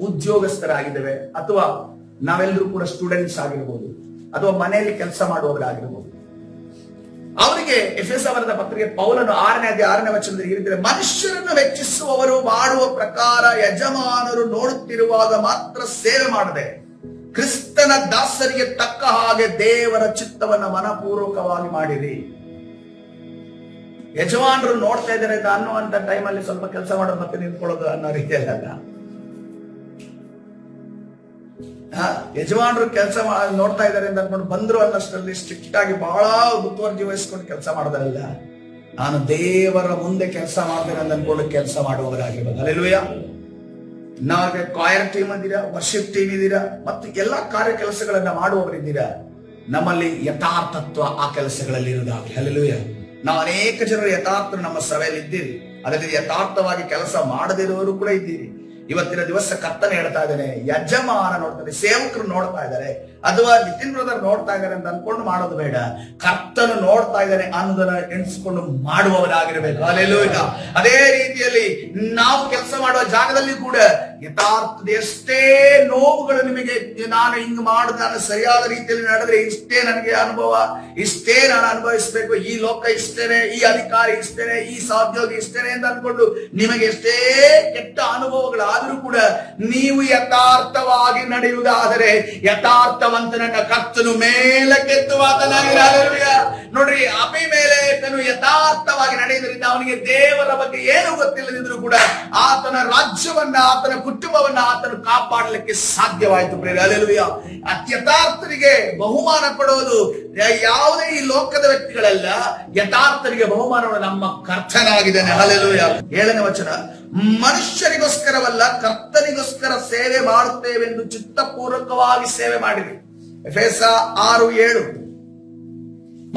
ಉದ್ಯೋಗಸ್ಥರಾಗಿದ್ದೇವೆ, ಅಥವಾ ನಾವೆಲ್ಲರೂ ಕೂಡ ಸ್ಟೂಡೆಂಟ್ಸ್ ಆಗಿರ್ಬೋದು, ಅಥವಾ ಮನೆಯಲ್ಲಿ ಕೆಲಸ ಮಾಡುವವರಾಗಿರ್ಬೋದು. ಅವರಿಗೆ ಎಫೆಸ ಬರೆದ ಪತ್ರಿಕೆ ಪೌಲನು 6ನೇ ಅಧ್ಯಾಯ 6ನೇ ವಚನದಲ್ಲಿ ಹೇಳಿದರೆ, ಮನುಷ್ಯರನ್ನು ವೆಚ್ಚಿಸುವವರು ಮಾಡುವ ಪ್ರಕಾರ ಯಜಮಾನರು ನೋಡುತ್ತಿರುವಾಗ ಮಾತ್ರ ಸೇವೆ ಮಾಡದೆ ಕ್ರಿಸ್ತನ ದಾಸರಿಗೆ ತಕ್ಕ ಹಾಗೆ ದೇವರ ಚಿತ್ತವನ್ನ ಮನಪೂರ್ವಕವಾಗಿ ಮಾಡಿರಿ. ಯಜಮಾನರು ನೋಡ್ತಾ ಇದ್ದಾರೆ ಅನ್ನುವಂತ ಟೈಮಲ್ಲಿ ಸ್ವಲ್ಪ ಕೆಲಸ ಮಾಡೋದು ಮತ್ತೆ ನಿಂತ್ಕೊಳ್ಳೋದು ಅನ್ನೋ ರೀತಿಯಲ್ಲ. ಯಜಮಾನರು ಕೆಲಸ ನೋಡ್ತಾ ಇದ್ದಾರೆ ಅಂತ ಅನ್ಕೊಂಡು ಬಂದ್ರು ಅನ್ನಷ್ಟರಲ್ಲಿ ಸ್ಟ್ರಿಕ್ಟ್ ಆಗಿ ಬಹಳ ಮುತುವರ್ಜಿ ವಹಿಸ್ಕೊಂಡು ಕೆಲಸ ಮಾಡೋದಲ್ಲ. ನಾನು ದೇವರ ಮುಂದೆ ಕೆಲಸ ಮಾಡ್ತೇನೆ ಅಂತ ಅನ್ಕೊಂಡು ಕೆಲಸ ಮಾಡುವವರಾಗಿರ್ಬೋದು. ಹಲ್ಲೆಲೂಯಾ. ನಾವೇ ಕಾಯರ್ ಟೀಮ್ ಇದ್ದೀರಾ, ವರ್ಷಿಪ್ ಟೀಮ್ ಇದ್ದೀರಾ, ಮತ್ತು ಎಲ್ಲಾ ಕಾರ್ಯ ಕೆಲಸಗಳನ್ನ ಮಾಡುವವರಿದ್ದೀರಾ. ನಮ್ಮಲ್ಲಿ ಯಥಾರ್ಥತ್ವ ಆ ಕೆಲಸಗಳಲ್ಲಿ ಇರುವುದಾಗಲಿ. ಹಲ್ಲೆಲೂಯಾ. ನಾವು ಅನೇಕ ಜನರು ಯಥಾರ್ಥರು ನಮ್ಮ ಸಭೆಯಲ್ಲಿ ಇದ್ದೀರಿ, ಅದರಲ್ಲಿ ಯಥಾರ್ಥವಾಗಿ ಕೆಲಸ ಮಾಡದಿರುವವರು ಕೂಡ ಇದ್ದೀರಿ. ಇವತ್ತಿನ ದಿವಸ ಕರ್ತನೆ ಹೇಳ್ತಾ ಇದ್ದಾನೆ, ಯಜಮಾನ ನೋಡ್ತಾನೆ, ಸೇವಕರು ನೋಡ್ತಾ ಇದ್ದಾರೆ, ಅಥವಾ ನಿತಿನ್ ಬ್ರದರ್ ನೋಡ್ತಾ ಇದ್ದಾರೆ ಅಂತ ಅನ್ಕೊಂಡು ಮಾಡೋದು ಬೇಡ. ಕರ್ತನು ನೋಡ್ತಾ ಇದ್ದಾನೆ ಅನ್ನೋದನ್ನ ಎಣಿಸ್ಕೊಂಡು ಮಾಡುವವರಾಗಿರ್ಬೇಕು. ಹಲ್ಲೆಲೂಯಾ. ಅದೇ ರೀತಿಯಲ್ಲಿ ನಾವು ಕೆಲಸ ಮಾಡುವ ಜಾಗದಲ್ಲಿ ಕೂಡ ಯಥಾರ್ಥದ ಎಷ್ಟೇ ನೋವುಗಳು ನಿಮಗೆ, ನಾನು ಹಿಂಗ್ ಮಾಡುದು, ನಾನು ಸರಿಯಾದ ರೀತಿಯಲ್ಲಿ ನಡೆದ್ರೆ ಇಷ್ಟೇ ನನಗೆ ಅನುಭವ, ಇಷ್ಟೇ ನಾನು ಅನುಭವಿಸ್ಬೇಕು, ಈ ಲೋಕ ಇಷ್ಟೇನೆ, ಈ ಅಧಿಕಾರಿ ಇಷ್ಟೇನೆ, ಈ ಸಹೋದ್ಯೋಗಿ ಇಷ್ಟೇನೆ ಅಂತ ಅನ್ಕೊಂಡು ನಿಮಗೆ ಎಷ್ಟೇ ಕೆಟ್ಟ ಅನುಭವಗಳಾದ್ರೂ ಕೂಡ ನೀವು ಯಥಾರ್ಥವಾಗಿ ನಡೆಯುವುದಾದರೆ ಯಥಾರ್ಥವಂತನನ್ನ ಕರ್ತನು ಮೇಲಕ್ಕೆತ್ತುವಾತನಾಗಿರಲಿಲ್ಲ. ನೋಡ್ರಿ, ಅಭಿ ಮೇಲೆ ತನು ಯಥಾರ್ಥವಾಗಿ ನಡೆಯುವುದರಿಂದ ಅವನಿಗೆ ದೇವರ ಬಗ್ಗೆ ಏನು ಗೊತ್ತಿಲ್ಲದಿದ್ರು ಕೂಡ ಆತನ ರಾಜ್ಯವನ್ನ, ಆತನ ಕುಟುಂಬವನ್ನ ಆತನು ಕಾಪಾಡಲಿಕ್ಕೆ ಸಾಧ್ಯವಾಯಿತು. ಪ್ರಿಯರೇ, ಹಲ್ಲೆಲೂಯಾ. ಯಥಾರ್ಥರಿಗೆ ಬಹುಮಾನ ಕೊಡೋದು ಯಾವುದೇ ಈ ಲೋಕದ ವ್ಯಕ್ತಿಗಳಲ್ಲ, ಯಥಾರ್ಥರಿಗೆ ಬಹುಮಾನವನ್ನು ನಮ್ಮ ಕರ್ತನಾಗಿದ್ದಾನೆ. ಹಲ್ಲೆಲೂಯಾ. 7ನೇ ವಚನ, ಮನುಷ್ಯರಿಗೋಸ್ಕರವಲ್ಲ ಕರ್ತನಿಗೋಸ್ಕರ ಸೇವೆ ಮಾಡುತ್ತೇವೆಂದು ಚಿತ್ತಪೂರ್ವಕವಾಗಿ ಸೇವೆ ಮಾಡಿರಿ. ಎಫೆಸ 6:7.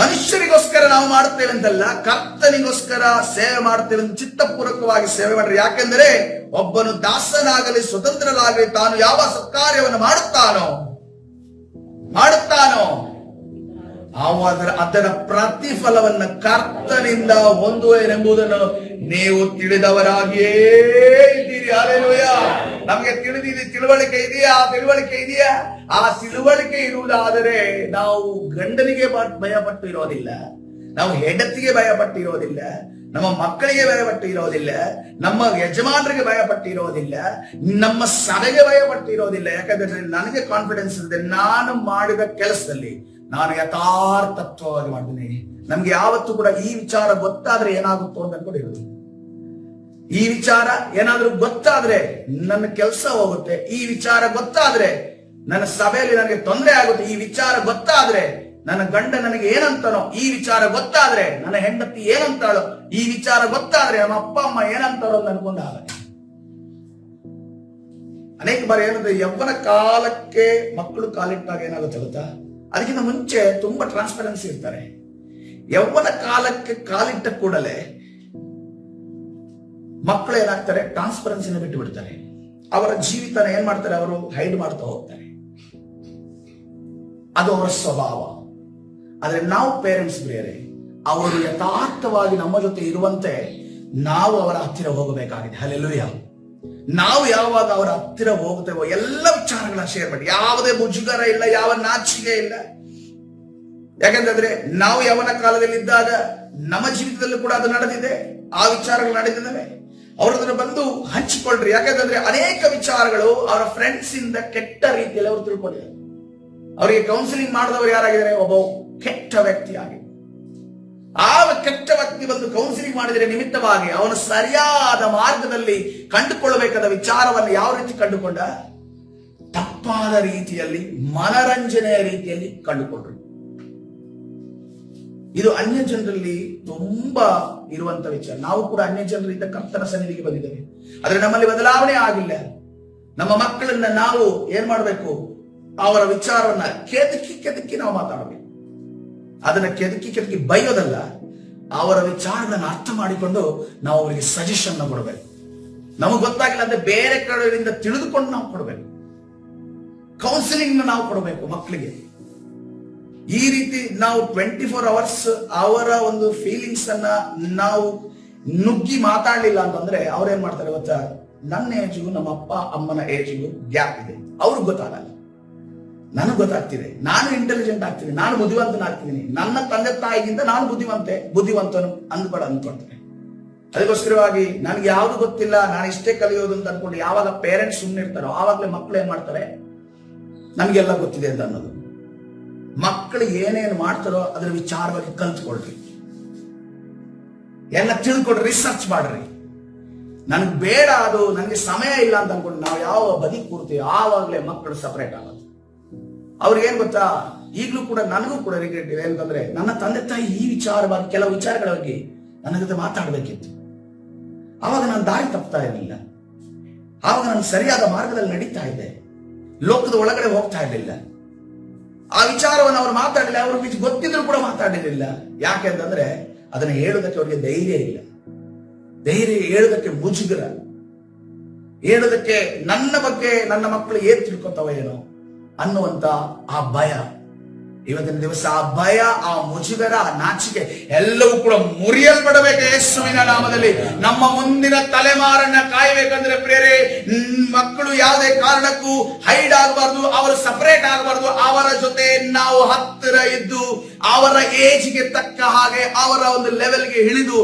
ಮನುಷ್ಯರಿಗೋಸ್ಕರ ನಾವು ಮಾಡುತ್ತೇವೆ ಅಂತಲ್ಲ, ಕರ್ತನಿಗೋಸ್ಕರ ಸೇವೆ ಮಾಡುತ್ತೇವೆ ಎಂದು ಚಿತ್ತಪೂರ್ವಕವಾಗಿ ಸೇವೆ ಮಾಡ್ರಿ. ಯಾಕೆಂದರೆ ಒಬ್ಬನು ದಾಸನಾಗಲಿ ಸ್ವತಂತ್ರನಾಗಲಿ ತಾನು ಯಾವ ಸತ್ಕಾರ್ಯವನ್ನು ಮಾಡುತ್ತಾನೋ ಅದರ ಪ್ರತಿಫಲವನ್ನು ಕರ್ತನಿಂದ ಹೊಂದುವೆನೆಂಬುದನ್ನು ನೀವು ತಿಳಿದವರಾಗಿಯೇ ಇದ್ದೀರಿ. ಹಲ್ಲೆಲೂಯಾ. ನಮಗೆ ತಿಳುವಳಿಕೆ ಇದೆಯಾ? ಆ ತಿಳುವಳಿಕೆ ಇರುವುದಾದರೆ ನಾವು ಗಂಡನಿಗೆ ಭಯಪಟ್ಟು ಇರೋದಿಲ್ಲ, ನಾವು ಹೆಂಡತಿಗೆ ಭಯಪಟ್ಟು ಇರೋದಿಲ್ಲ, ನಮ್ಮ ಮಕ್ಕಳಿಗೆ ಭಯಪಟ್ಟು ಇರೋದಿಲ್ಲ, ನಮ್ಮ ಯಜಮಾನರಿಗೆ ಭಯಪಟ್ಟು ಇರೋದಿಲ್ಲ, ನಮ್ಮ ಸಭೆಗೆ ಭಯಪಟ್ಟು ಇರೋದಿಲ್ಲ. ಯಾಕಂದ್ರೆ ನನಗೆ ಕಾನ್ಫಿಡೆನ್ಸ್ ಇದೆ, ನಾನು ಮಾಡಿದ ಕೆಲಸದಲ್ಲಿ ನಾನು ಯಥಾರ್ಥತ್ವವಾಗಿ ಮಾಡ್ತೀನಿ. ನಮ್ಗೆ ಯಾವತ್ತೂ ಕೂಡ ಈ ವಿಚಾರ ಗೊತ್ತಾದ್ರೆ ಏನಾಗುತ್ತೋ ಅಂತ ಅನ್ಕೊಂಡಿರೋದು. ಈ ವಿಚಾರ ಏನಾದ್ರೂ ಗೊತ್ತಾದ್ರೆ ನನ್ನ ಕೆಲಸ ಹೋಗುತ್ತೆ, ಈ ವಿಚಾರ ಗೊತ್ತಾದ್ರೆ ನನ್ನ ಸಭೆಯಲ್ಲಿ ನನಗೆ ತೊಂದರೆ ಆಗುತ್ತೆ, ಈ ವಿಚಾರ ಗೊತ್ತಾದ್ರೆ ನನ್ನ ಗಂಡ ನನಗೆ ಏನಂತಾನೋ, ಈ ವಿಚಾರ ಗೊತ್ತಾದ್ರೆ ನನ್ನ ಹೆಂಡತಿ ಏನಂತಾಳೋ, ಈ ವಿಚಾರ ಗೊತ್ತಾದ್ರೆ ನಮ್ಮ ಅಪ್ಪ ಅಮ್ಮ ಏನಂತಾರೋ ಅಂತ ಅನ್ಕೊಂಡು ಆಗತ್ತೆ. ಅನೇಕ ಬಾರಿ ಏನಂದ್ರೆ ಯೌವನ ಕಾಲಕ್ಕೆ ಮಕ್ಕಳು ಕಾಲಿಟ್ಟಾಗ ಏನಾಗುತ್ತೆ ಗೊತ್ತಾ, ಅದಕ್ಕಿಂತ ಮುಂಚೆ ತುಂಬಾ ಟ್ರಾನ್ಸ್ಪರೆನ್ಸಿ ಇರ್ತಾರೆ. ಯೌವನ ಕಾಲಕ್ಕೆ ಕಾಲಿಟ್ಟ ಕೂಡಲೇ ಮಕ್ಕಳು ಏನಾಗ್ತಾರೆ, ಟ್ರಾನ್ಸ್ಪರೆನ್ಸಿನ ಬಿಟ್ಟು ಬಿಡ್ತಾರೆ. ಅವರ ಜೀವಿತನ ಏನ್ ಮಾಡ್ತಾರೆ, ಅವರು ಹೈಡ್ ಮಾಡ್ತಾ ಹೋಗ್ತಾರೆ. ಅದು ಅವರ ಸ್ವಭಾವ. ಆದ್ರೆ ನಾವು ಪೇರೆಂಟ್ಸ್ ಬೇರೆ, ಅವರು ಯಥಾರ್ಥವಾಗಿ ನಮ್ಮ ಜೊತೆ ಇರುವಂತೆ ನಾವು ಅವರ ಹತ್ತಿರ ಹೋಗಬೇಕಾಗಿದೆ. ಹಲ್ಲೆಲೂಯಾ. ನಾವು ಯಾವಾಗ ಅವರ ಹತ್ತಿರ ಹೋಗ್ತೇವೋ ಎಲ್ಲ ವಿಚಾರಗಳನ್ನ ಶೇರ್ ಮಾಡಿ, ಯಾವುದೇ ಮುಜುಗರ ಇಲ್ಲ, ಯಾವ ನಾಚಿಕೆ ಇಲ್ಲ. ಯಾಕಂತಂದ್ರೆ ನಾವು ಯವನ ಕಾಲದಲ್ಲಿ ಇದ್ದಾಗ ನಮ್ಮ ಜೀವಿತದಲ್ಲೂ ಕೂಡ ಅದು ನಡೆದಿದೆ, ಆ ವಿಚಾರಗಳು ನಡೆದಿದ್ದಾವೆ. ಅವ್ರದನ್ನ ಬಂದು ಹಂಚಿಕೊಳ್ಳ್ರಿ. ಯಾಕಂತಂದ್ರೆ ಅನೇಕ ವಿಚಾರಗಳು ಅವರ ಫ್ರೆಂಡ್ಸ್ ಇಂದ ಕೆಟ್ಟ ರೀತಿಯಲ್ಲಿ ಅವರು ತಿಳ್ಕೊಂಡಿದ್ದಾರೆ. ಅವರಿಗೆ ಕೌನ್ಸಿಲಿಂಗ್ ಮಾಡಿದವರು ಯಾರಾಗಿದ್ದಾರೆ, ಒಬ್ಬ ಕೆಟ್ಟ ವ್ಯಕ್ತಿ ಆಗಿದೆ. ಆ ಕೆಟ್ಟ ವ್ಯಕ್ತಿ ಬಂದು ಕೌನ್ಸಿಲಿಂಗ್ ಮಾಡಿದರೆ ನಿಮಿತ್ತವಾಗಿ ಅವನು ಸರಿಯಾದ ಮಾರ್ಗದಲ್ಲಿ ಕಂಡುಕೊಳ್ಳಬೇಕಾದ ವಿಚಾರವನ್ನು ಯಾವ ರೀತಿ ಕಂಡುಕೊಂಡ, ತಪ್ಪಾದ ರೀತಿಯಲ್ಲಿ, ಮನರಂಜನೆಯ ರೀತಿಯಲ್ಲಿ ಕಂಡುಕೊಂಡ್ರು. ಇದು ಅನ್ಯ ಜನರಲ್ಲಿ ತುಂಬಾ ಇರುವಂತ ವಿಚಾರ. ನಾವು ಕೂಡ ಅನ್ಯ ಜನರಿಂದ ಕರ್ತನ ಸನ್ನಿಧಿಗೆ ಬಂದಿದ್ದೇವೆ, ಆದ್ರೆ ನಮ್ಮಲ್ಲಿ ಬದಲಾವಣೆ ಆಗಿಲ್ಲ. ನಮ್ಮ ಮಕ್ಕಳನ್ನ ನಾವು ಏನ್ ಮಾಡಬೇಕು, ಅವರ ವಿಚಾರವನ್ನ ಕೆದಕಿ ನಾವು ಮಾತಾಡಬೇಕು. ಅದನ್ನ ಕೆದಕಿ ಬೈಯೋದಲ್ಲ, ಅವರ ವಿಚಾರಗಳನ್ನು ಅರ್ಥ ಮಾಡಿಕೊಂಡು ನಾವು ಅವರಿಗೆ ಸಜೆಷನ್ ಕೊಡಬೇಕು. ನಮಗೆ ಗೊತ್ತಾಗಿಲ್ಲ ಅಂದ್ರೆ ಬೇರೆ ಕಡೆಯಿಂದ ತಿಳಿದುಕೊಂಡು ನಾವು ಕೊಡಬೇಕು. ಕೌನ್ಸಿಲಿಂಗ್ ನಾವು ಕೊಡಬೇಕು ಮಕ್ಕಳಿಗೆ. ಈ ರೀತಿ ನಾವು 24 hours ಅವರ ಒಂದು ಫೀಲಿಂಗ್ಸ್ ಅನ್ನ ನಾವು ನುಗ್ಗಿ ಮಾತಾಡ್ಲಿಲ್ಲ ಅಂತಂದ್ರೆ ಅವ್ರೇನ್ ಮಾಡ್ತಾರೆ ಗೊತ್ತಾ, ನನ್ನ ಏಜಿಗೂ ನಮ್ಮ ಅಪ್ಪ ಅಮ್ಮನ ಏಜಿಗೂ ಗ್ಯಾಪ್ ಇದೆ. ಅವ್ರಿಗೆ ಗೊತ್ತಾಗಲ್ಲ, ನನಗೆ ಗೊತ್ತಾಗ್ತಿದೆ, ನಾನು ಇಂಟೆಲಿಜೆಂಟ್ ಆಗ್ತೀನಿ, ನಾನು ಬುದ್ಧಿವಂತನಾಗ್ತಿದ್ದೀನಿ, ನನ್ನ ತಂದೆ ತಾಯಿಗಿಂತ ನಾನು ಬುದ್ಧಿವಂತನು ಅಂದ್ಕೊಳ್ತೇನೆ. ಅದಕ್ಕೋಸ್ಕರವಾಗಿ ನನಗೆ ಯಾವ್ದು ಗೊತ್ತಿಲ್ಲ, ನಾನು ಇಷ್ಟೇ ಕಲಿಯೋದು ಅಂತ ಅನ್ಕೊಂಡು ಯಾವಾಗ ಪೇರೆಂಟ್ಸ್ ಸುಮ್ಮನೆ ಇರ್ತಾರೋ ಆವಾಗಲೇ ಮಕ್ಕಳು ಏನ್ ಮಾಡ್ತಾರೆ, ನಮ್ಗೆಲ್ಲ ಗೊತ್ತಿದೆ ಅಂತ ಅನ್ನೋದು. ಮಕ್ಕಳು ಏನೇನು ಮಾಡ್ತಾರೋ ಅದ್ರ ವಿಚಾರವಾಗಿ ಕಲ್ತ್ಕೊಳ್ರಿ, ಎಲ್ಲ ತಿಳ್ಕೊಡ್ರಿ, ರಿಸರ್ಚ್ ಮಾಡ್ರಿ. ನನಗೆ ಬೇಡ, ಅದು ನನಗೆ ಸಮಯ ಇಲ್ಲ ಅಂತ ಅನ್ಕೊಂಡು ನಾವು ಯಾವ ಬದಿ ಕೂರ್ತೀವಿ ಆವಾಗಲೇ ಮಕ್ಕಳು ಸಪರೇಟ್ ಆಗೋದು. ಅವ್ರಿಗೆ ಏನ್ ಗೊತ್ತಾ, ಈಗಲೂ ಕೂಡ ನನಗೂ ಕೂಡ ರಿಗ್ರೆಟ್ ಇದೆ. ಅಂತಂದ್ರೆ ನನ್ನ ತಂದೆ ತಾಯಿ ಈ ವಿಚಾರವಾಗಿ ಕೆಲವು ವಿಚಾರಗಳ ಬಗ್ಗೆ ನನ್ನ ಜೊತೆ ಮಾತಾಡ್ಬೇಕಿತ್ತು, ಆವಾಗ ನಾನು ದಾರಿ ತಪ್ತಾ ಇರಲಿಲ್ಲ, ಆವಾಗ ನಾನು ಸರಿಯಾದ ಮಾರ್ಗದಲ್ಲಿ ನಡೀತಾ ಇದ್ದೆ, ಲೋಕದ ಒಳಗಡೆ ಹೋಗ್ತಾ ಇರಲಿಲ್ಲ. ಆ ವಿಚಾರವನ್ನು ಅವರು ಮಾತಾಡಲಿಲ್ಲ, ಅವ್ರಿಗೆ ಗೊತ್ತಿದ್ರು ಕೂಡ ಮಾತಾಡಿರಲಿಲ್ಲ. ಯಾಕೆ ಅಂತಂದ್ರೆ ಅದನ್ನ ಹೇಳೋದಕ್ಕೆ ಅವ್ರಿಗೆ ಧೈರ್ಯ ಇಲ್ಲ, ಹೇಳೋದಕ್ಕೆ ಮುಜುಗರ, ಹೇಳೋದಕ್ಕೆ ನನ್ನ ಬಗ್ಗೆ ನನ್ನ ಮಕ್ಕಳು ಏನ್ ತಿಳ್ಕೊತಾವ ಏನೋ ಅನ್ನುವಂತ ಆ ಭಯ, ಇವತ್ತಿನ ದಿವಸ ಆ ಭಯ, ಆ ಮುಜುಗರ, ಆ ನಾಚಿಕೆ ಎಲ್ಲವೂ ಕೂಡ ಮುರಿಯಲ್ಪಡಬೇಕು ಯೇಸುವಿನ ನಾಮದಲ್ಲಿ. ನಮ್ಮ ಮುಂದಿನ ತಲೆಮಾರನ್ನ ಕಾಯಬೇಕಂದ್ರೆ ಪ್ರೇರೆ, ಮಕ್ಕಳು ಯಾವುದೇ ಕಾರಣಕ್ಕೂ ಹೈಡ್ ಆಗಬಾರ್ದು, ಅವರು ಸಪರೇಟ್ ಆಗಬಾರ್ದು. ಅವರ ಜೊತೆ ನಾವು ಹತ್ತಿರ ಇದ್ದು ಅವರ ಏಜ್ಗೆ ತಕ್ಕ ಹಾಗೆ ಅವರ ಒಂದು ಲೆವೆಲ್ಗೆ ಇಳಿದು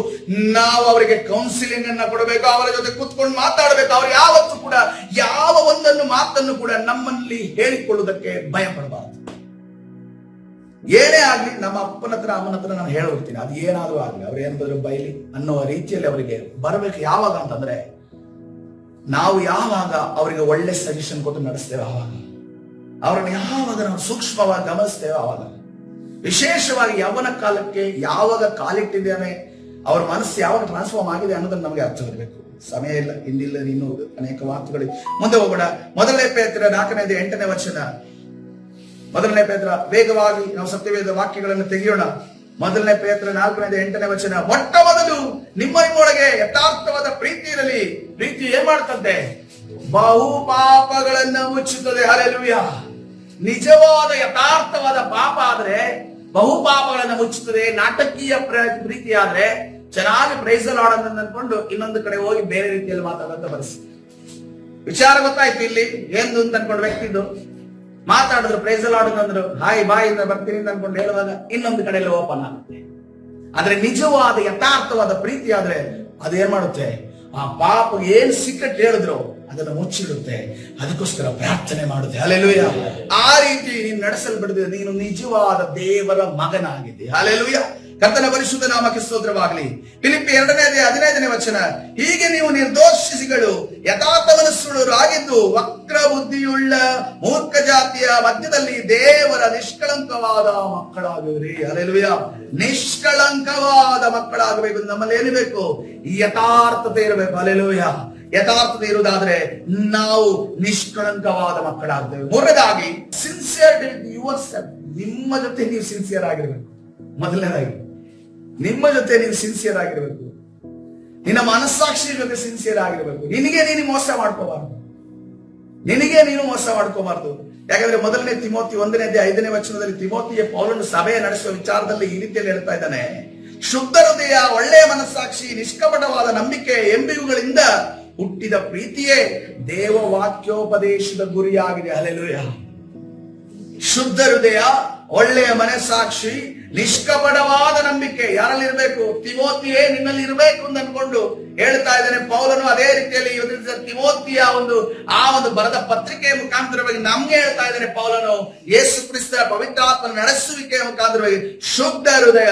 ನಾವು ಅವರಿಗೆ ಕೌನ್ಸಿಲಿಂಗ್ ಅನ್ನ ಕೊಡಬೇಕು, ಅವರ ಜೊತೆ ಕೂತ್ಕೊಂಡು ಮಾತಾಡಬೇಕು. ಅವ್ರು ಯಾವತ್ತೂ ಕೂಡ ಯಾವ ಒಂದನ್ನು ಮಾತನ್ನು ಕೂಡ ನಮ್ಮಲ್ಲಿ ಹೇಳಿಕೊಳ್ಳುವುದಕ್ಕೆ ಭಯ ಪಡಬಾರದು. ಏನೇ ಆಗ್ಲಿ ನಮ್ಮ ಅಪ್ಪನ ಹತ್ರ ಅಮ್ಮನ ಹತ್ರ ನಾನು ಹೇಳೋಗ್ತೀನಿ, ಅದು ಏನಾದ್ರೂ ಆಗ್ಲಿ, ಅವ್ರು ಏನ್ ಬದ್ರು ಬೈಲಿ ಅನ್ನುವ ರೀತಿಯಲ್ಲಿ ಅವರಿಗೆ ಬರಬೇಕು. ಯಾವಾಗ ಅಂತಂದ್ರೆ ನಾವು ಯಾವಾಗ ಅವರಿಗೆ ಒಳ್ಳೆ ಸಜೆಷನ್ ಕೊಟ್ಟು ನಡೆಸ್ತೇವೆ, ಆವಾಗ ಅವರನ್ನು ಯಾವಾಗ ನಾವು ಸೂಕ್ಷ್ಮವಾಗಿ ಗಮನಿಸ್ತೇವೆ, ಆವಾಗ ವಿಶೇಷವಾಗಿ ಯೌವನ ಕಾಲಕ್ಕೆ ಯಾವಾಗ ಕಾಲಿಟ್ಟಿದ್ದೇನೆ, ಅವ್ರ ಮನಸ್ಸು ಯಾವಾಗ ಟ್ರಾನ್ಸ್ಫಾರ್ಮ್ ಆಗಿದೆ ಅನ್ನೋದನ್ನ ನಮಗೆ ಅರ್ಥ ಬರಬೇಕು. ಸಮಯ ಇಲ್ಲ, ಹಿಂದಿಲ್ಲ, ಇನ್ನೂ ಅನೇಕ ಮಾತುಗಳು. ಮುಂದೆ ಹೋಗೋಣ. 1 ಪೇತ್ರ 4:8 ವಚನ. 1 ಪೇತ್ರ, ವೇಗವಾಗಿ ನಾವು ಸತ್ಯವೇದ ವಾಕ್ಯಗಳನ್ನು ತೆಗೆಯೋಣ. 1 ಪೇತ್ರ 4:8 ವಚನ. ಮೊಟ್ಟ ಮೊದಲು ನಿಮ್ಮೊಳಗೆ ಯಥಾರ್ಥವಾದ ಪ್ರೀತಿ ಇರಲಿ. ಪ್ರೀತಿ ಏನ್ ಮಾಡ್ತಂತೆ? ಬಹು ಪಾಪಗಳನ್ನ ಮುಚ್ಚುತ್ತದೆ. ಹಲ್ಲೆಲೂಯಾ. ನಿಜವಾದ ಯಥಾರ್ಥವಾದ ಪಾಪ ಆದ್ರೆ ಬಹು ಪಾಪಗಳನ್ನ ಮುಚ್ಚುತ್ತದೆ. ನಾಟಕೀಯ ಪ್ರೀತಿ ಆದ್ರೆ ಚೆನ್ನಾಗಿ ಪ್ರೈಸ್ ಲಾರ್ಡ್ ಅಂತ ಅನ್ಕೊಂಡು ಇನ್ನೊಂದು ಕಡೆ ಹೋಗಿ ಬೇರೆ ರೀತಿಯಲ್ಲಿ ಮಾತಾಡುವಂತ ಪರಿಸ್ಥಿತಿ. ವಿಚಾರ ಗೊತ್ತಾಯ್ತು ಇಲ್ಲಿ ಏನು ಅಂತ ಅನ್ಕೊಂಡು ವ್ಯಕ್ತಿದ್ದು ಮಾತಾಡಿದ್ರು, ಪ್ರೈಸ್ ಲಾರ್ಡ್ ಅಂದ್ರು, ಹಾಯ್ ಬಾಯ್ ಇಂದ ಬರ್ತೀನಿ ಅಂತ ಅನ್ಕೊಂಡು ಹೇಳುವಾಗ ಇನ್ನೊಂದು ಕಡೆಯಲ್ಲಿ ಓಪನ್ ಆಗುತ್ತೆ. ಆದ್ರೆ ನಿಜವಾದ ಯಥಾರ್ಥವಾದ ಪ್ರೀತಿ ಆದ್ರೆ ಅದೇನ್ ಮಾಡುತ್ತೆ? ಆ ಪಾಪ ಏನ್ ಸೀಕ್ರೆಟ್ ಹೇಳಿದ್ರು ಅದನ್ನು ಮುಚ್ಚಿಡುತ್ತೆ. ಅದಕ್ಕೋಸ್ಕರ ಪ್ರಾರ್ಥನೆ ಮಾಡುತ್ತೆ. ಹಲ್ಲೆಲೂಯಾ. ಆ ರೀತಿ ನೀನು ನಡೆಸಲ್ಪಡಿದ್ರೆ ನೀನು ನಿಜವಾದ ದೇವರ ಮಗನಾಗಿದ್ದೆ. ಹಲ್ಲೆಲೂಯಾ. ಕರ್ತನ ಪರಿಶುದ್ಧ ನಾಮಕ್ಕೆ ಸ್ತೋತ್ರವಾಗಲಿ. ಫಿಲಿಪ್ಪಿ 2:15 ವಚನ. ಹೀಗೆ ನೀವು ನಿರ್ದೋಷಿಗಳು ಯಥಾರ್ಥ ಮನಸ್ಸುಳ್ಳವರಾಗಿದ್ದು ವಕ್ರ ಬುದ್ಧಿಯುಳ್ಳ ಮೂರ್ಖ ಜಾತಿಯ ಮಧ್ಯದಲ್ಲಿ ದೇವರ ನಿಷ್ಕಳಂಕವಾದ ಮಕ್ಕಳಾಗುವಿರಿ. ಹಲ್ಲೆಲೂಯಾ. ನಿಷ್ಕಳಂಕವಾದ ಮಕ್ಕಳಾಗಬೇಕು. ನಮ್ಮಲ್ಲಿ ಏನಿರಬೇಕು? ಈ ಯಥಾರ್ಥತೆ ಇರಬೇಕು. ಹಲ್ಲೆಲೂಯಾ. ಯಥಾರ್ಥತೆ ಇರುವುದಾದ್ರೆ ನಾವು ನಿಷ್ಕಳಂಕವಾದ ಮಕ್ಕಳಾಗ್ತೇವೆ. ಮೂರನೇದಾಗಿ ಸಿನ್ಸಿಯರ್ ಯುವರ್ ಸೆಲ್ಫ್. ನಿಮ್ಮ ಜೊತೆ ನೀವು ಸಿನ್ಸಿಯರ್ ಆಗಿರ್ಬೇಕು. ಮೊದಲನೇದಾಗಿ ನಿಮ್ಮ ಜೊತೆ ನೀನು ಸಿನ್ಸಿಯರ್ ಆಗಿರ್ಬೇಕು. ನಿನ್ನ ಮನಸ್ಸಾಕ್ಷಿ ಜೊತೆ ಸಿನ್ಸಿಯರ್ ಆಗಿರ್ಬೇಕು. ನಿನಗೆ ನೀನು ಮೋಸ ಮಾಡ್ಕೋಬಾರ್ದು. ನಿನಗೆ ನೀನು ಮೋಸ ಮಾಡ್ಕೋಬಾರ್ದು. ಯಾಕಂದ್ರೆ 1 ತಿಮೋತಿ 1:5 ವಚನದಲ್ಲಿ ತಿಮೋತಿಯ ಪೌಲನು ಸಭೆ ನಡೆಸುವ ವಿಚಾರದಲ್ಲಿ ಈ ರೀತಿಯಲ್ಲಿ ಹೇಳ್ತಾ ಇದ್ದಾನೆ. ಶುದ್ಧ ಹೃದಯ, ಒಳ್ಳೆಯ ಮನಸ್ಸಾಕ್ಷಿ, ನಿಷ್ಕಪಟವಾದ ನಂಬಿಕೆ ಎಂಬಿವುಗಳಿಂದ ಹುಟ್ಟಿದ ಪ್ರೀತಿಯೇ ದೇವ ವಾಕ್ಯೋಪದೇಶದ ಗುರಿಯಾಗಿದೆ. ಹಲ್ಲೆಲೂಯಾ. ಶುದ್ಧ ಹೃದಯ, ಒಳ್ಳೆಯ ಮನಸ್ಸಾಕ್ಷಿ, ನಿಷ್ಕಪಟವಾದ ನಂಬಿಕೆ ಯಾರಲ್ಲಿರ್ಬೇಕು? ತಿಮೋತಿಯೇ ನಿನ್ನಲ್ಲಿ ಇರಬೇಕು ಅಂತ ಅನ್ಕೊಂಡು ಹೇಳ್ತಾ ಇದ್ದಾನೆ ಪೌಲನು. ಅದೇ ರೀತಿಯಲ್ಲಿ ತಿಮೋತಿಯ ಆ ಒಂದು ಬರೆದ ಪತ್ರಿಕೆಯ ಮುಖಾಂತರವಾಗಿ ನಮ್ಗೆ ಹೇಳ್ತಾ ಇದ್ದಾನೆ ಪೌಲನು. ಯೇಸು ಕ್ರಿಸ್ತರ ಪವಿತ್ರಾತ್ಮನ ನಡೆಸುವಿಕೆಯ ಮುಖಾಂತರವಾಗಿ ಶುದ್ಧ ಹೃದಯ,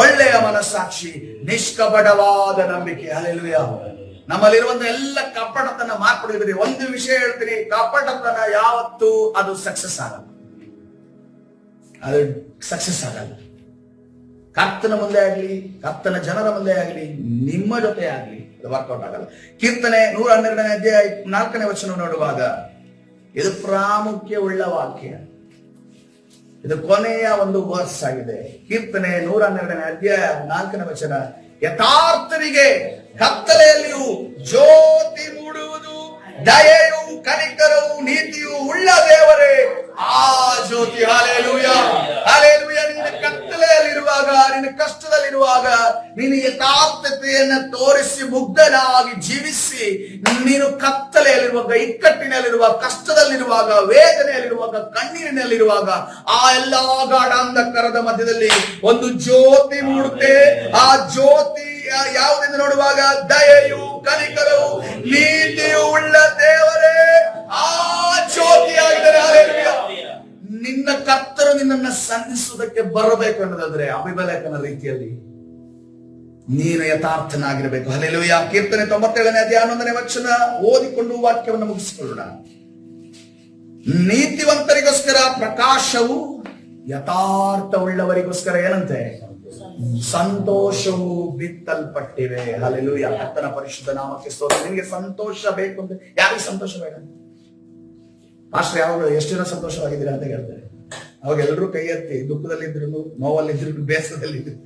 ಒಳ್ಳೆಯ ಮನಸ್ಸಾಕ್ಷಿ, ನಿಷ್ಕಪಟವಾದ ನಂಬಿಕೆ. ಹಲ್ಲೆಲೂಯಾ. ನಮ್ಮಲ್ಲಿರುವಂತ ಎಲ್ಲ ಕಪಟತನ ಮಾರ್ಪಡಿದ್ರೆ ಒಂದು ವಿಷಯ ಹೇಳ್ತೀನಿ, ಕಪಟತನ ಯಾವತ್ತೂ ಅದು ಸಕ್ಸಸ್ ಆಗಲ್ಲ. ಅದು ಸಕ್ಸಸ್ ಆಗಲ್ಲ. ಕರ್ತನ ಮುಂದೆ ಆಗ್ಲಿ, ಕರ್ತನ ಜನರ ಮುಂದೆ ಆಗ್ಲಿ, ನಿಮ್ಮ ಜೊತೆ ಆಗ್ಲಿ ಅದು ವರ್ಕೌಟ್ ಆಗಲ್ಲ. ಕೀರ್ತನೆ 112 ವಚನ ನೋಡುವಾಗ ಇದು ಪ್ರಾಮುಖ್ಯ ಉಳ್ಳ ವಾಕ್ಯ. ಇದು ಕೊನೆಯ ಒಂದು ವರ್ಸ್ ಆಗಿದೆ. ಕೀರ್ತನೆ 112 ವಚನ. ಯಥಾರ್ಥರಿಗೆ ಕತ್ತಲೆಯಲ್ಲಿಯೂ ಜ್ಯೋತಿ ಮೂಡುವುದು, ದಯೆಯು ಕನಿಕರವು ನೀತಿಯು ಉಳ್ಳ ದೇವರೇ ಆ ಜ್ಯೋತಿ. ಹಲ್ಲೆಲೂಯಾ. ಹಲ್ಲೆಲೂಯಾ. ನಿನ್ನ ಕತ್ತಲೆಯಲ್ಲಿರುವಾಗ, ನಿನ್ನ ಕಷ್ಟದಲ್ಲಿರುವಾಗ ನೀನು ಯಥಾರ್ಥತೆಯನ್ನು ತೋರಿಸಿ ಮುಗ್ಧನಾಗಿ ಜೀವಿಸಿ, ನೀನು ಕತ್ತಲೆಯಲ್ಲಿರುವಾಗ, ಇಕ್ಕಟ್ಟಿನಲ್ಲಿರುವಾಗ, ಕಷ್ಟದಲ್ಲಿರುವಾಗ, ವೇದನೆಯಲ್ಲಿರುವಾಗ, ಕಣ್ಣೀರಿನಲ್ಲಿರುವಾಗ ಆ ಎಲ್ಲಾ ಗಾಢಾಂಧಕರದ ಮಧ್ಯದಲ್ಲಿ ಒಂದು ಜ್ಯೋತಿ ಮೂಡುತ್ತೆ. ಆ ಜ್ಯೋತಿ ಯಾವುದೆಂದು ನೋಡುವಾಗ ದಯೆಯು ಕನಿಕರವು ನೀತಿಯು ಉಳ್ಳ ದೇವರೇ ಆ ಜ್ಯೋತಿ ಆಗಿದ್ದಾರೆ. ನಿನ್ನ ಕರ್ತರು ನಿನ್ನನ್ನು ಸಂಧಿಸುವುದಕ್ಕೆ ಬರಬೇಕು ಅನ್ನೋದಾದ್ರೆ ಅಭಿಬಲೇಖನ ರೀತಿಯಲ್ಲಿ ನೀನು ಯಥಾರ್ಥನಾಗಿರಬೇಕು. ಹಲ್ಲೆಲೂಯಾ. ಕೀರ್ತನೆ 97:11 ವಚನ ಓದಿಕೊಂಡು ವಾಕ್ಯವನ್ನು ಮುಗಿಸಿಕೊಳ್ಳೋಣ. ನೀತಿವಂತರಿಗೋಸ್ಕರ ಪ್ರಕಾಶವು, ಯಥಾರ್ಥ ಉಳ್ಳವರಿಗೋಸ್ಕರ ಏನಂತೆ? ಸಂತೋಷವು ಬಿತ್ತಲ್ಪಟ್ಟಿವೆ. ಹಲ್ಲೆಲೂಯಾ. ಕರ್ತನ ಪರಿಶುದ್ಧ ನಾಮಕ್ಕೆ ಸ್ತೋತ್ರ. ನಿನಗೆ ಸಂತೋಷ ಬೇಕು ಅಂತ ಯಾರಿಗೆ ಸಂತೋಷ ಬೇಡ? ಮಾಸ್ಟರ್ ಯಾವಾಗ ಎಷ್ಟು ಜನ ಸಂತೋಷವಾಗಿದ್ದೀರಾ ಅಂತ ಹೇಳ್ತಾರೆ. ಅವಾಗ ಎಲ್ಲರೂ ಕೈ ಎತ್ತಿ, ದುಃಖದಲ್ಲಿದ್ರು, ನೋವಲ್ಲಿದ್ರು, ಬೇಸರದಲ್ಲಿದ್ರು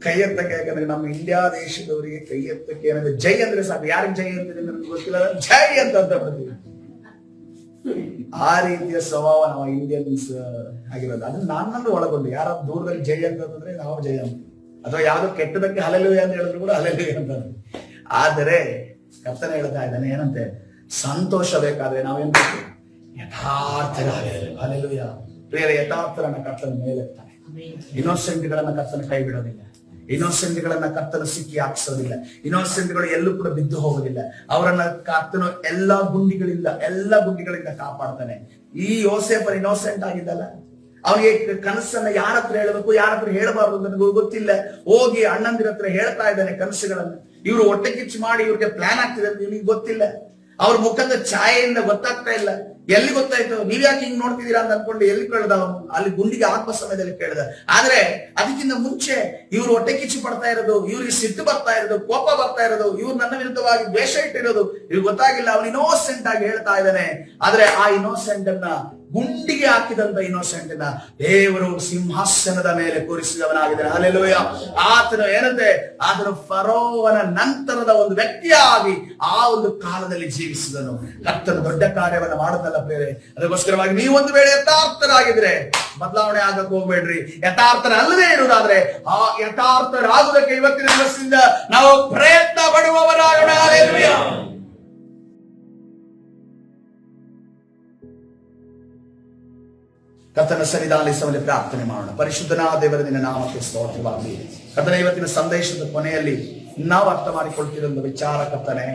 ಕೈ ಎತ್ತಕ್ಕೆ. ಯಾಕಂದ್ರೆ ನಮ್ಮ ಇಂಡಿಯಾ ದೇಶದವರಿಗೆ ಕೈ ಎತ್ತಕ್ಕೆ ಏನಂದ್ರೆ ಜೈ ಅಂದ್ರೆ ಸಾಕು. ಯಾರಿಗೆ ಜೈ ಅಂತಿದೆ ನನಗೆ ಗೊತ್ತಿಲ್ಲ, ಜೈ ಅಂತ ಬರ್ತೀವಿ. ಆ ರೀತಿಯ ಸ್ವಭಾವ ನಾವು ಇಂಡಿಯನ್ಸ್ ಆಗಿರೋದು. ಅದನ್ನ ನನ್ನನ್ನು ಒಳಗೊಂಡು ಯಾರ ದೂರದಲ್ಲಿ ಜೈ ಅಂತಂದ್ರೆ ನಾವು ಜಯ ಅಂತ, ಅಥವಾ ಯಾವ್ದೋ ಕೆಟ್ಟದಕ್ಕೆ ಹಲೆಲುವೆ ಅಂತ ಹೇಳಿದ್ರು ಕೂಡ ಹಲೆಲುವೆ ಅಂತ. ಆದರೆ ಕರ್ತನೆ ಹೇಳ್ತಾ ಇದ್ದಾನೆ ಏನಂತೆ, ಸಂತೋಷ ಬೇಕಾದ್ರೆ ನಾವೇನ್ ಬೇಕು, ಯಥಾರ್ಥರಾಗಿರಬೇಕು. ಹಲೆಲುಯ. ಪ್ರಿಯರ, ಯಥಾರ್ಥರನ್ನ ಕರ್ತನ ಮೇಲೆತ್ತಾನೆ. ಇನ್ನೋಸೆಂಟ್ ಗಳನ್ನ ಕರ್ತನ ಕೈ ಬಿಡೋದಿಲ್ಲ. ಇನ್ನೋಸೆಂಟ್ ಗಳನ್ನ ಕರ್ತನ ಸಿಕ್ಕಿ ಹಾಕ್ಸೋದಿಲ್ಲ. ಇನ್ನೋಸೆಂಟ್ ಗಳು ಎಲ್ಲೂ ಕೂಡ ಬಿದ್ದು ಹೋಗೋದಿಲ್ಲ. ಅವರನ್ನ ಕರ್ತನು ಎಲ್ಲಾ ಗುಂಡಿಗಳಿಂದ ಕಾಪಾಡ್ತಾನೆ. ಈ ಯೋಸೇಫ್ ಇನ್ನೋಸೆಂಟ್ ಆಗಿದ್ದಲ್ಲ, ಅವನಿಗೆ ಕನಸನ್ನ ಯಾರ ಹತ್ರ ಹೇಳಬೇಕು, ಯಾರ ಹತ್ರ ಹೇಳಬಾರ್ದು ನನಗೂ ಗೊತ್ತಿಲ್ಲ. ಹೋಗಿ ಅಣ್ಣಂದಿರ ಹತ್ರ ಹೇಳ್ತಾ ಇದ್ದಾನೆ ಕನಸುಗಳನ್ನ. ಇವ್ರು ಹೊಟ್ಟೆ ಕಿಚ್ಚು ಮಾಡಿ ಇವ್ರಿಗೆ ಪ್ಲಾನ್ ಆಗ್ತಿದೆ ಅಂತ ಇವನಿಗೆ ಗೊತ್ತಿಲ್ಲ. ಅವ್ರ ಮುಖದ ಛಾಯೆಯಿಂದ ಗೊತ್ತಾಗ್ತಾ ಇಲ್ಲ. ಎಲ್ಲಿ ಗೊತ್ತಾಯ್ತು, ನೀವ್ ಯಾಕೆ ಹಿಂಗ್ ನೋಡ್ತಿದ್ದೀರಾ ಅಂತ ಅನ್ಕೊಂಡು ಎಲ್ಲಿ ಕೇಳ್ದ ಅವನು, ಅಲ್ಲಿ ಗುಂಡಿಗೆ ಆತ್ಮ ಸಮಯದಲ್ಲಿ ಕೇಳ್ದ. ಆದ್ರೆ ಅದಕ್ಕಿಂತ ಮುಂಚೆ ಇವ್ರು ಹೊಟ್ಟೆ ಕಿಚ್ಚು ಪಡ್ತಾ ಇರೋದು, ಇವ್ರಿಗೆ ಸಿಟ್ಟು ಬರ್ತಾ ಇರೋದು, ಕೋಪ ಬರ್ತಾ ಇರೋದು, ಇವ್ರು ನನ್ನ ವಿರುದ್ಧವಾಗಿ ದ್ವೇಷ ಇಟ್ಟಿರೋದು ಇವ್ರಿಗೆ ಗೊತ್ತಾಗಿಲ್ಲ. ಅವನು ಇನ್ನೋಸೆಂಟ್ ಆಗಿ ಹೇಳ್ತಾ ಇದ್ದಾನೆ. ಆದ್ರೆ ಆ ಇನ್ನೋಸೆಂಟ್ ಅನ್ನ, ಗುಂಡಿಗೆ ಹಾಕಿದಂತ ಇನ್ನೋಸೆಂಟ್ ನ ದೇವರು ಸಿಂಹಾಸನದ ಮೇಲೆ ಕೂರಿಸಿದವನಾಗಿದ್ದಾನೆ. ಹಲ್ಲೆಲೂಯಾ. ಆತನು ಏನಂತೆ, ಆತನು ಫರೋವನ ನಂತರದ ಒಂದು ವ್ಯಕ್ತಿಯಾಗಿ ಆ ಒಂದು ಕಾಲದಲ್ಲಿ ಜೀವಿಸಿದನು. ಕರ್ತನು ದೊಡ್ಡ ಕಾರ್ಯವನ್ನ ಮಾಡುತ್ತಲ್ಲ ಪ್ರಿಯರೇ. ಅದಕ್ಕೋಸ್ಕರವಾಗಿ ನೀವು ಒಂದು ವೇಳೆ ಯಥಾರ್ಥರಾಗಿದ್ರೆ ಬದಲಾವಣೆ ಆಗಕ್ಕೆ ಹೋಗ್ಬೇಡ್ರಿ. ಯಥಾರ್ಥರ ಅಲ್ಲದೆ ಇರುವುದಾದ್ರೆ ಆ ಯಥಾರ್ಥರಾಗುವುದಕ್ಕೆ ಇವತ್ತಿನ ದಿವಸದಿಂದ ನಾವು ಪ್ರಯತ್ನ ಪಡುವವರಾಗೋಣ. ಹಲ್ಲೆಲೂಯಾ. ಕರ್ತನ ಸನ್ನಿಧಾನದಲ್ಲಿ ಪ್ರಾರ್ಥನೆ ಮಾಡೋಣ. ಪರಿಶುದ್ಧನಾದ ದೇವರ ನಿನ್ನ ನಾಮಕ್ಕೆ ಸ್ತೋತ್ರವಾಗಲಿ. ಕರ್ತನ, ಇವತ್ತಿನ ಸಂದೇಶದ ಕೊನೆಯಲ್ಲಿ ನಾವು ಅರ್ಥ ಮಾಡಿಕೊಳ್ತಿರೋ ಒಂದು ವಿಚಾರ ಕರ್ತನೆ,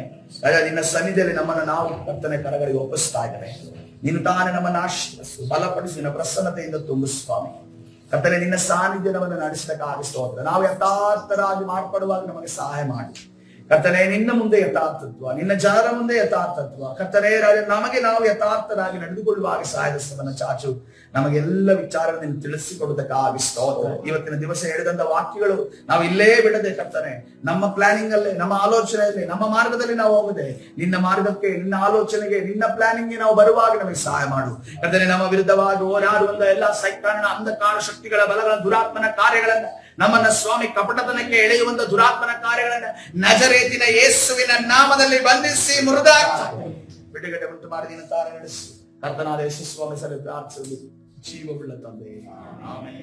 ನಿನ್ನ ಸನ್ನಿಧಿಯಲ್ಲಿ ನಮ್ಮನ್ನು ನಾವು ಕರ್ತನೆ ಕರಗಳಿಗೆ ಒಪ್ಪಿಸ್ತಾ ಇದ್ದಾರೆ. ನೀನು ತಾನೇ ನಮ್ಮನ್ನು ಆಶೀರ್ವದಿಸು, ಬಲಪಡಿಸಿ, ನಿನ್ನ ಪ್ರಸನ್ನತೆಯಿಂದ ತುಂಬಿಸು ಸ್ವಾಮಿ. ಕರ್ತನೆ, ನಿನ್ನ ಸಾನ್ನಿಧ್ಯ ನಮ್ಮನ್ನು ನಡೆಸಲಿಕ್ಕಾಗಿ ಸ್ತೋತ್ರ. ನಾವು ಯಥಾರ್ಥರಾಗಿ ಮಾರ್ಪಡುವಾಗ ನಮಗೆ ಸಹಾಯ ಮಾಡಿ ಕರ್ತನೆ. ನಿನ್ನ ಮುಂದೆ ಯಥಾರ್ಥತ್ವ, ನಿನ್ನ ಜನರ ಮುಂದೆ ಯಥಾರ್ಥತ್ವ ಕರ್ತನೆ. ನಮಗೆ ನಾವು ಯಥಾರ್ಥರಾಗಿ ನಡೆದುಕೊಳ್ಳುವಾಗ ಸಹಾಯದಸ್ತವನ್ನು ಚಾಚು. ನಮಗೆಲ್ಲ ವಿಚಾರಗಳನ್ನು ತಿಳಿಸಿಕೊಡುವುದಕ್ಕಾಗಿ ಸ್ತೋತ್ರ. ಇವತ್ತಿನ ದಿವಸ ಹೇಳಿದಂತ ವಾಕ್ಯಗಳು ನಾವು ಇಲ್ಲೇ ಬಿಡದೆ ಕರ್ತನೆ, ನಮ್ಮ ಪ್ಲಾನಿಂಗ್ ಅಲ್ಲೇ, ನಮ್ಮ ಆಲೋಚನೆಯಲ್ಲಿ, ನಮ್ಮ ಮಾರ್ಗದಲ್ಲಿ ನಾವು ಹೋಗದೆ ನಿನ್ನ ಮಾರ್ಗಕ್ಕೆ, ನಿನ್ನ ಆಲೋಚನೆಗೆ, ನಿನ್ನ ಪ್ಲಾನಿಂಗ್ಗೆ ನಾವು ಬರುವಾಗ ನಮಗೆ ಸಹಾಯ ಮಾಡು ಕರ್ತನೆ. ನಮ್ಮ ವಿರುದ್ಧವಾಗಿ ಹೋರಾಡುವಂತ ಎಲ್ಲ ಸೈತಾನನ ಅಂಧಕಾರ ಶಕ್ತಿಗಳ ಬಲಗಳ ದುರಾತ್ಮನ ಕಾರ್ಯಗಳನ್ನ, ನಮ್ಮನ್ನ ಸ್ವಾಮಿ ಕಪಟತನಕ್ಕೆ ಎಳೆಯುವಂತ ದುರಾತ್ಮನ ಕಾರ್ಯಗಳನ್ನ ನಜರೇತಿನ ಯೇಸುವಿನ ನಾಮದಲ್ಲಿ ಬಂಧಿಸಿ ಮುರಿದಾಕ ಬಿಡುಗಡೆ ಉಂಟು ಮಾಡಿ ನಿನ್ನ ಕಾರ್ಯ ನಡೆಸಿ. ಕರ್ತನಾದ ಯೇಸು ಸ್ವಾಮಿ ಸರಿ ಪ್ರಾರ್ಥಿಸಲು ಜೀವವುಳ್ಳ ತಂದೆ. ಆಮೆನ್.